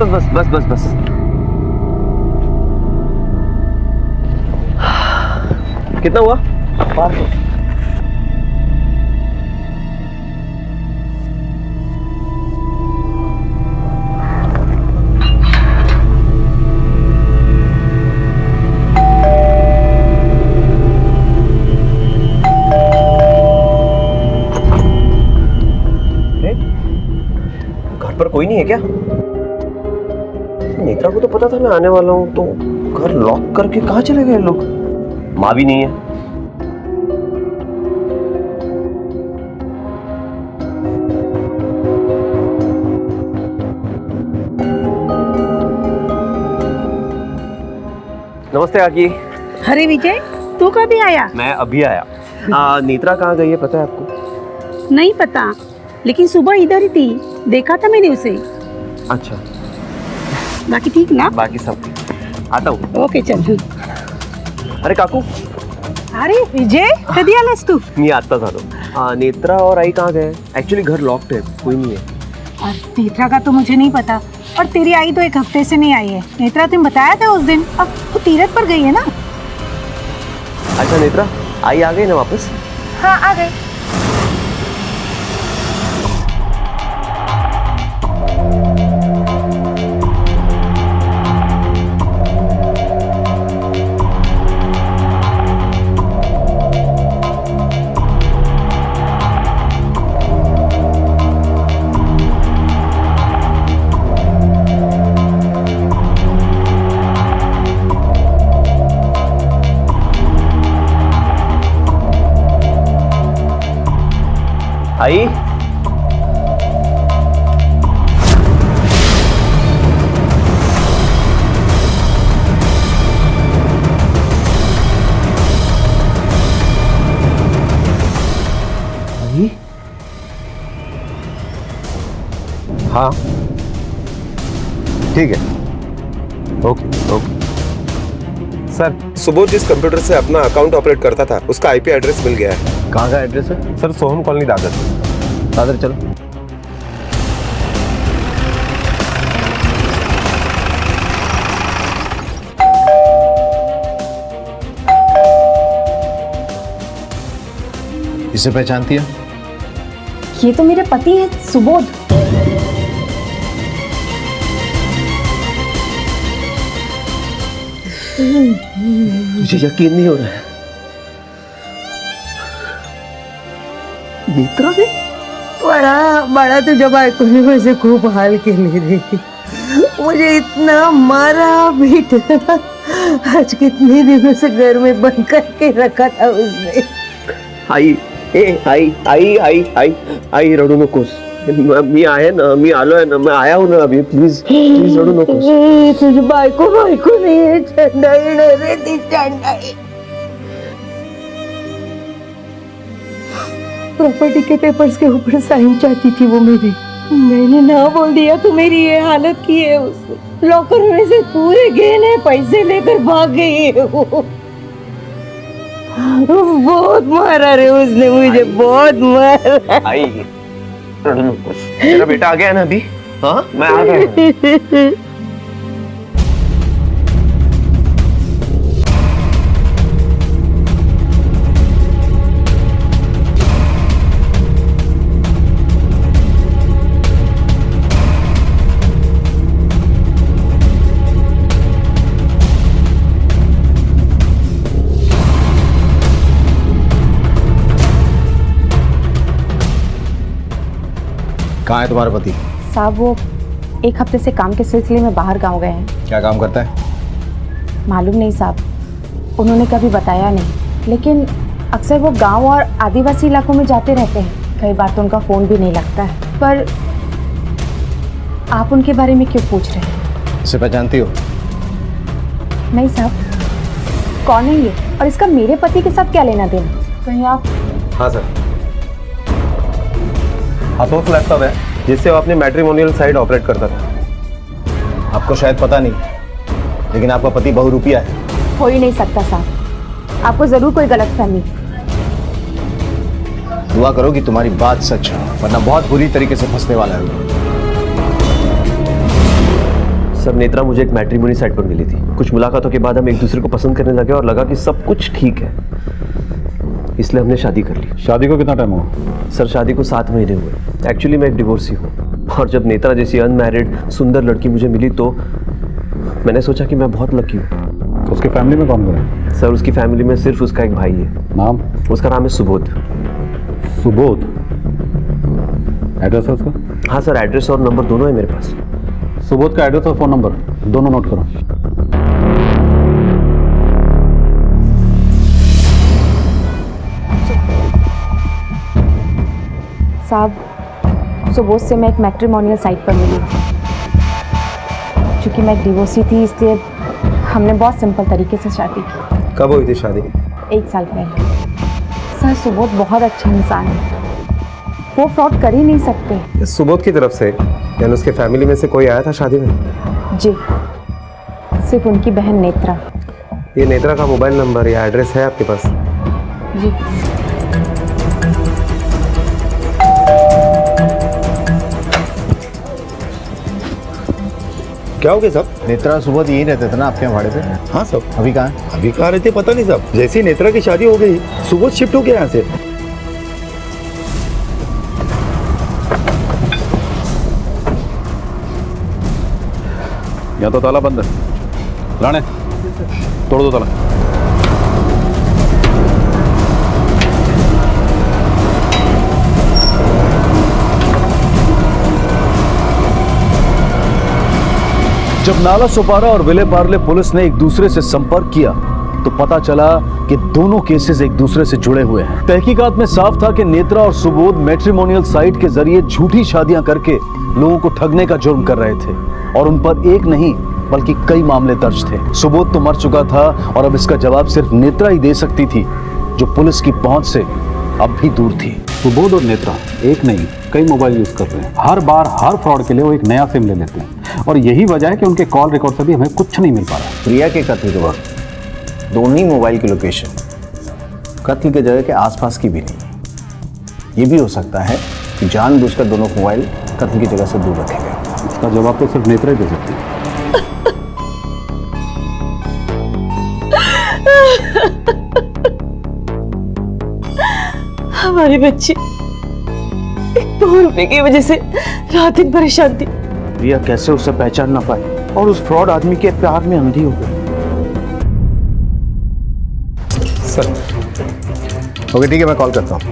बस बस बस बस। कितना हुआ? 500। घर पर कोई नहीं है क्या? नेत्रा को तो पता था मैं आने वाला हूँ, तो घर लॉक करके कहाँ चले गए लोग? माँ भी नहीं है। नमस्ते काकी। अरे विजय, तू कभी आया? मैं अभी आया। नेत्रा कहाँ गई है पता है आपको? नहीं पता, लेकिन सुबह इधर ही थी, देखा था मैंने उसे। अच्छा, बाकी ठीक ना? बाकी सब ठीक। आता हूँ। ओके चल। अरे काकू। अरे विजय, कधी आलास तू? मी आत्ताच आलो। नेत्रा और आई कहाँ गए? एक्चुअली घर लॉक्ड है, कोई नहीं है। नेत्रा का तो मुझे नहीं पता, और तेरी आई तो 1 हफ्ते से नहीं आई है। नेत्रा तुम बताया था उस दिन, अब वो तीरथ पर गई है ना? अच्छा नेत्रा, आई आ गई ना वापस? हाँ आ गई। आई हाँ ठीक है, ओके ओके। सर सुबोध जिस कंप्यूटर से अपना अकाउंट ऑपरेट करता था उसका आईपी एड्रेस मिल गया है। कहाँ का एड्रेस है? सर सोहम कॉलोनी दादर। दादर चलो। इसे पहचानती है? ये तो मेरे पति है सुबोध। मुझे यकीन नहीं हो रहा है। नेत्रा ने बड़ा तो जब आइकोनी में से खूब हाल के ले रही, मुझे इतना मारा पीटा, आज कितने दिनों से घर में बंद करके रखा था उसने। आई रडू नकोस, मी आहे ना, मी आलोय ना, मैं आया हूं ना अभी, प्लीज प्लीज रडू नकोस। तुझी बायको नहीं है, चंडाई रे ती चंडाई। प्रॉपर्टी के पेपर्स के ऊपर साइन चाहती थी वो मेरी, मैंने ना बोल दिया तो मेरी ये हालत की है उसने। लॉकर में से पूरे गहने पैसे लेकर भाग गई है वो। बहुत मारा रे उसने मुझे, बहुत मारा। आई मेरा बेटा आ गया ना अभी। हाँ मैं आ गया। कहाँ है तुम्हारा पति? साहब वो एक हफ्ते से काम के सिलसिले में बाहर गांव गए हैं। क्या काम करता है? मालूम नहीं साहब, उन्होंने कभी बताया नहीं, लेकिन अक्सर वो गांव और आदिवासी इलाकों में जाते रहते हैं। कई बार तो उनका फ़ोन भी नहीं लगता है। पर आप उनके बारे में क्यों पूछ रहे हैं? इसे पहचानती हो? नहीं साहब, कौन है ये और इसका मेरे पति के साथ क्या लेना देना? कहीं आप? हाँ सर, हाथों से लैपटॉप है जिससे वो अपने मैट्रिमोनियल साइट ऑपरेट करता था। आपको शायद पता नहीं, लेकिन आपका पति बहुरूपिया है। हो ही नहीं सकता साहब, आपको जरूर कोई गलतफहमी। दुआ करो कि तुम्हारी बात सच हो, वरना बहुत बुरी तरीके से फंसने वाला है। सर नेत्रा मुझे एक मैट्रिमोनी साइट पर मिली थी। कुछ मुलाकातों के बाद हम एक दूसरे को पसंद करने लगे और लगा कि सब कुछ ठीक है, इसलिए हमने शादी कर ली। शादी को कितना टाइम हुआ? सर शादी को 7 महीने हुए। एक्चुअली मैं एक डिवोर्सी हूँ, और जब नेत्रा जैसी अनमैरिड सुंदर लड़की मुझे मिली तो मैंने सोचा कि मैं बहुत लकी हूँ। उसकी फैमिली में कौन कौन है? सर उसकी फैमिली में सिर्फ उसका एक भाई है। नाम? उसका नाम है सुबोध। सुबोध? एड्रेस है उसका? हाँ सर, एड्रेस और नंबर दोनों है मेरे पास। सुबोध का एड्रेस और फ़ोन नंबर दोनों नोट करो। साहब सुबोध से मैं एक मैट्रिमोनियल साइट पर मिली थी। चूँकि मैं एक डिवोर्सी थी, इसलिए हमने बहुत सिंपल तरीके से शादी की। कब हुई थी शादी? 1 साल पहले। सर सुबोध बहुत अच्छा इंसान है, वो फ्रॉड कर ही नहीं सकते। सुबोध की तरफ से यानी उसके फैमिली में से कोई आया था शादी में? जी, सिर्फ उनकी बहन नेत्रा। ये नेत्रा का मोबाइल नंबर या एड्रेस है आपके पास? जी। क्या हो गया साहब? नेत्रा सुबोध यहीं रहते थे ना आपके यहाँ भाड़े पे? हाँ साहब। अभी कहाँ है? अभी कहाँ रहते पता नहीं साहब, जैसे ही नेत्रा की शादी हो गई सुबोध शिफ्ट हो गया यहाँ से। यहाँ तो ताला बंद है। राणे तोड़ दो ताला। जब नाला सोपारा और विले पार्ले पुलिस ने एक दूसरे से संपर्क किया तो पता चला कि दोनों केसेस एक दूसरे से जुड़े हुए हैं। तहकीकात में साफ था कि नेत्रा और सुबोध मैट्रिमोनियल साइट के जरिए झूठी शादियां करके लोगों को ठगने का जुर्म कर रहे थे, और उन पर एक नहीं बल्कि कई मामले दर्ज थे। सुबोध तो मर चुका था और अब इसका जवाब सिर्फ नेत्रा ही दे सकती थी, जो पुलिस की पहुंच से अब भी दूर थी। सुबोध और नेत्रा एक नहीं कई मोबाइल यूज कर रहे हैं। हर बार हर फ्रॉड के लिए वो एक नया सिम ले लेते हैं, और यही वजह है कि उनके कॉल रिकॉर्ड से भी हमें कुछ नहीं मिल पा रहा। प्रिया के कथित दोनों ही मोबाइल की लोकेशन कत्ल के जगह के आसपास की भी नहीं। ये भी हो सकता है कि जानबूझकर दोनों मोबाइल कत्ल की जगह से दूर रखे गए। इसका जवाब तो सिर्फ नेत्रा ही दे सकती है। हमारी बच्ची 2 रुपए की वजह से रात दिन परेशान थी। प्रिया कैसे उसे पहचान ना पाई और उस फ्रॉड आदमी के प्यार में अंधी हो गई। सर ओके ठीक है, मैं कॉल करता हूँ।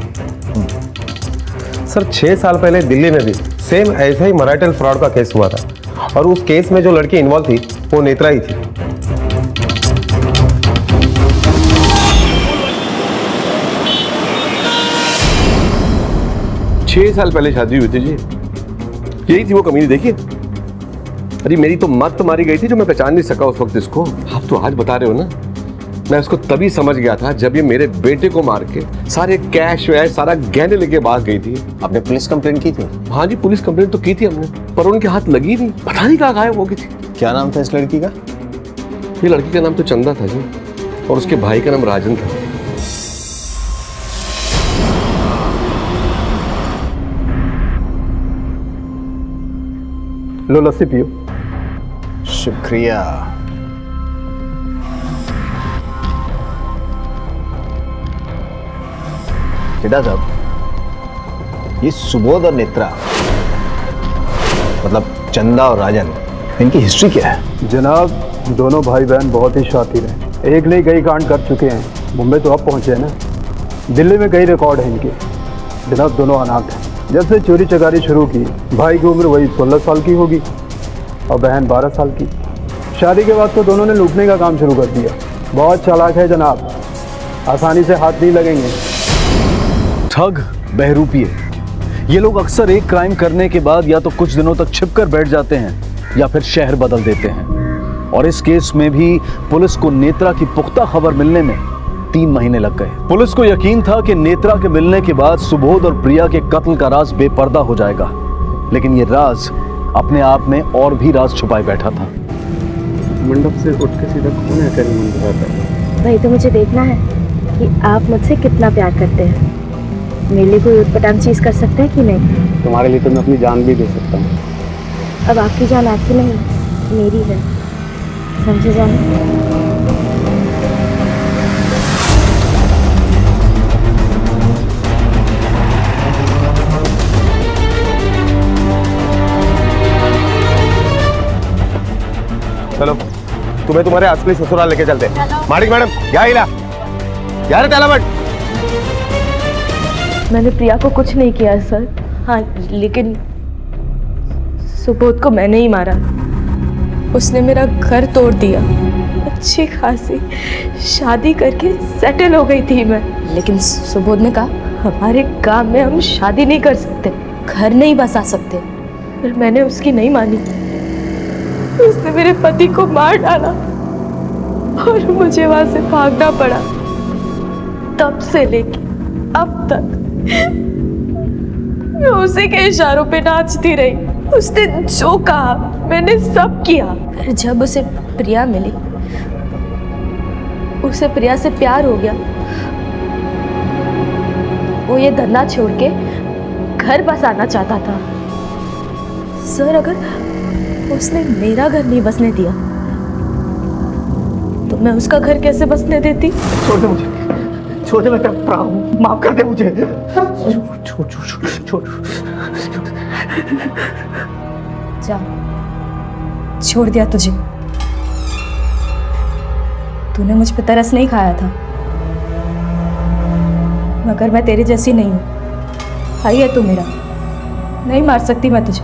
सर 6 साल पहले दिल्ली में भी सेम ऐसा ही मराठल फ्रॉड का केस हुआ था और उस केस में जो लड़की इन्वॉल्व थी वो नेत्रा ही थी। छह साल पहले शादी हुई थी जी, यही थी वो कमीनी। देखिए अरे मेरी तो मत मारी गई थी जो मैं पहचान नहीं सका उस वक्त इसको। आप तो आज बता रहे हो ना, मैं उसको तभी समझ गया था जब ये मेरे बेटे को मार के सारे कैश वैश सारा गहने लेके भाग गई थी। आपने पुलिस कंप्लेंट की थी? हाँ जी पुलिस कंप्लेंट तो की थी हमने, पर उनके हाथ लगी नहीं, पता नहीं कहाँ गायब हो गई थी। क्या नाम था इस लड़की का? ये लड़की का नाम तो चंदा था जी और उसके भाई का नाम राजन था। लो लस्सी पियो। शुक्रिया। चिड़ा साहब, ये सुबोध और नेत्रा मतलब चंदा और राजन, इनकी हिस्ट्री क्या है? जनाब दोनों भाई बहन बहुत ही शातिर हैं, एक नहीं कई कांड कर चुके हैं। मुंबई तो अब पहुंचे हैं ना, दिल्ली में कई रिकॉर्ड हैं इनके। जनाब दोनों अनाथ हैं। जब से चोरी चकारी शुरू की, भाई की उम्र वही 16 साल की होगी और बहन 12 साल की। शादी के बाद तो दोनों ने लूटने का काम शुरू कर दिया। बहुत चालाक है जनाब, आसानी से हाथ नहीं लगेंगे। ठग, बहरूपिये, ये लोग अक्सर एक क्राइम करने के बाद या तो कुछ दिनों तक छिपकर बैठ जाते हैं या फिर शहर बदल देते हैं। और इस केस में भी पुलिस को नेत्रा की पुख्ता खबर मिलने में 3 महीने लग गए। पुलिस को यकीन था कि नेत्रा के मिलने के बाद सुबोध और प्रिया के कत्ल का राज बेपर्दा हो जाएगा, लेकिन ये राज अपने आप में और भी राज छुपाए बैठा था। मंडप से उठ के सीधा कौन है तेरे मन में? वही तो मुझे देखना है कि आप मुझसे कितना प्यार करते हैं। मेरे लिए कोई उटपटांग चीज कर सकते हैं कि नहीं? तुम्हारे लिए तो मैं अपनी जान भी दे सकता हूँ। अब आपकी जान आपकी नहीं, मेरी है, समझे जान? चलो तुम्हें तुम्हारे असली ससुराल लेके चलते। मालिक मैडम क्या हिला यार, तेलावट। मैंने प्रिया को कुछ नहीं किया सर। हाँ लेकिन सुबोध को मैंने ही मारा। उसने मेरा घर तोड़ दिया। अच्छी खासी शादी करके सेटल हो गई थी मैं, लेकिन सुबोध ने कहा हमारे गांव में हम शादी नहीं कर सकते, घर नहीं बसा सकते। फिर मैंने उसकी नहीं मानी। उसने मेरे पति को मार डाला और मुझे वहां से भागना पड़ा। तब से लेके अब तक मैं उसी के इशारों पे नाचती रही। उसने जो कहा मैंने सब किया। फिर जब उसे प्रिया मिली, उसे प्रिया से प्यार हो गया। वो ये धंधा छोड़ के घर बसाना चाहता था। सर अगर उसने मेरा घर नहीं बसने दिया तो मैं उसका घर कैसे बसने देती? छोड़ दे मुझे, छोड़ दे, मैं तड़प रहा हूँ, माफ कर दे मुझे। छोड़ छोड़ छोड़। जा, छोड़ दिया तुझे। तूने मुझ पे तरस नहीं खाया था, मगर मैं तेरे जैसी नहीं हूँ। भाई है तू मेरा, नहीं मार सकती मैं तुझे।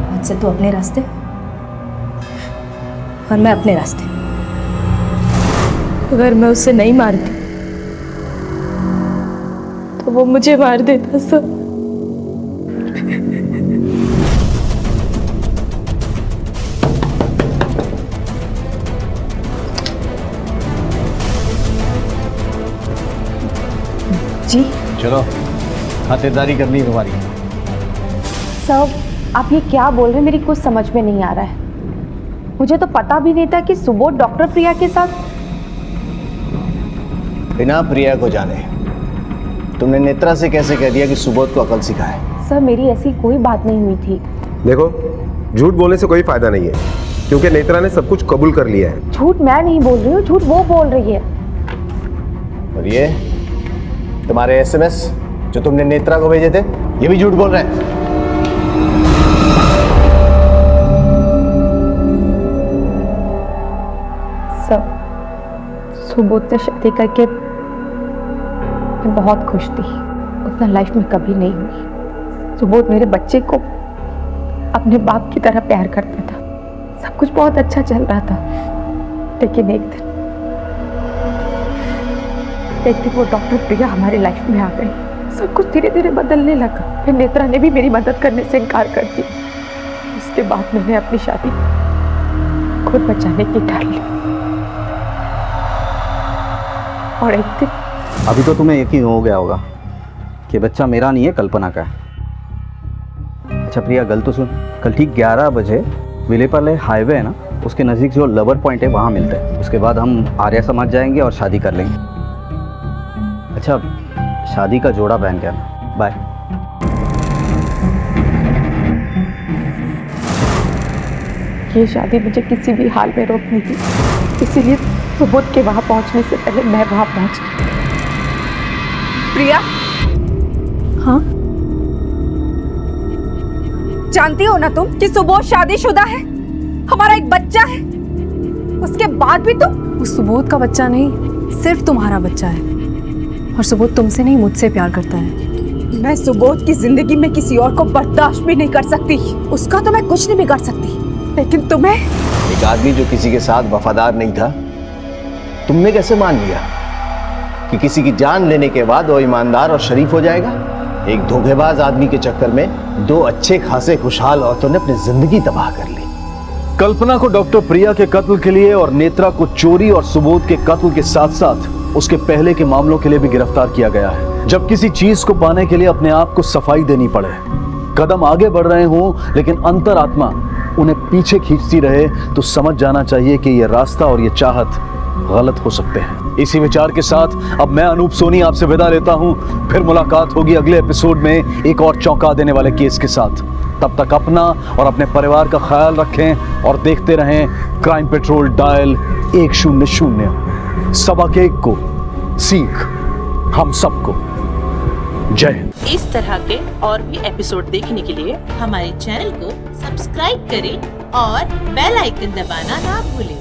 आज से तू अपने रास्ते और मैं अपने रास्ते। अगर मैं उसे नहीं मारती तो वो मुझे मार देता सब। जी चलो खातिरदारी करनी है तुम्हारी। सर आप ये क्या बोल रहे हैं, मेरी कुछ समझ में नहीं आ रहा है। मुझे तो पता भी नहीं था कि सुबोध डॉक्टर प्रिया के साथ। बिना प्रिया को जाने तुमने नेत्रा से कैसे कह दिया कि सुबोध को अकल सिखाए? सर मेरी ऐसी कोई बात नहीं हुई थी। देखो, झूठ बोलने से कोई फायदा नहीं है, क्योंकि नेत्रा ने सब कुछ कबूल कर लिया है। झूठ मैं नहीं बोल रही हूँ, झूठ वो बोल रही है। और ये तुम्हारे एसएमएस जो तुमने नेत्रा को भेजे थे, ये भी झूठ बोल रहे हैं। सब सुबोध से शादी करके मैं बहुत खुश थी, उतना लाइफ में कभी नहीं हुई। सुबोध मेरे बच्चे को अपने बाप की तरह प्यार करता था, सब कुछ बहुत अच्छा चल रहा था। लेकिन एक दिन वो डॉक्टर प्रिया हमारी लाइफ में आ गई, सब कुछ धीरे धीरे बदलने लगा। फिर नेत्रा ने भी मेरी मदद करने से इनकार कर दिया। उसके बाद मैंने अपनी शादी खुद बचाने की ठान ली। और एक दिन अभी तो तुम्हें यकीन हो गया होगा कि बच्चा मेरा नहीं है, कल्पना का है। अच्छा प्रिया, गल तो सुन, कल ठीक 11 बजे विलेपाले हाईवे है ना, उसके नज़दीक जो लवर पॉइंट है वहाँ मिलते हैं। उसके बाद हम आर्या समाज जाएंगे और शादी कर लेंगे। अच्छा, शादी का जोड़ा पहन के आना। बाय। ये शादी मुझे किसी भी हाल में रोकनी थी, इसीलिए सुबोध के वहां पहुंचने से पहले मैं वहां पहुंच गई। प्रिया, हाँ जानती हो ना तुम कि सुबोध शादीशुदा है, हमारा एक बच्चा है, उसके बाद भी तुम। वो सुबोध का बच्चा नहीं, सिर्फ तुम्हारा बच्चा है। और सुबोध तुमसे नहीं, मुझसे प्यार करता है। मैं सुबोध की जिंदगी में किसी और को बर्दाश्त भी नहीं कर सकती, उसका तो मैं कुछ नहीं बिगाड़ सकती, लेकिन तुम्हें। एक आदमी जो किसी के साथ वफादार नहीं था, तुमने कैसे मान लिया कि किसी की जान लेने के बाद वो ईमानदार और शरीफ हो जाएगा? एक धोखेबाज आदमी के चक्कर में दो अच्छे खासे खुशहाल औरतों ने अपनी जिंदगी तबाह कर ली। कल्पना को डॉक्टर प्रिया के कत्ल के लिए और नेत्रा को चोरी और सुबोध के कत्ल के साथ साथ उसके पहले के मामलों के लिए भी गिरफ्तार किया गया है। जब किसी चीज को पाने के लिए अपने आप को सफाई देनी पड़े, कदम आगे बढ़ रहे हों लेकिन अंतरात्मा उन्हें पीछे खींचती रहे, तो समझ जाना चाहिए कि यह रास्ता और यह चाहत गलत हो सकते हैं। इसी विचार के साथ अब मैं अनूप सोनी आपसे विदा लेता हूं। फिर मुलाकात होगी अगले एपिसोड में एक और चौंका देने वाले केस के साथ। तब तक अपना और अपने परिवार का ख्याल रखें और देखते रहें क्राइम पेट्रोल डायल 100। सबक एक को सीख हम सबको। जय हिंद। इस तरह के और भी एपिसोड देखने के लिए हमारे चैनल को सब्सक्राइब करें और बेल आइकन दबाना ना भूलें।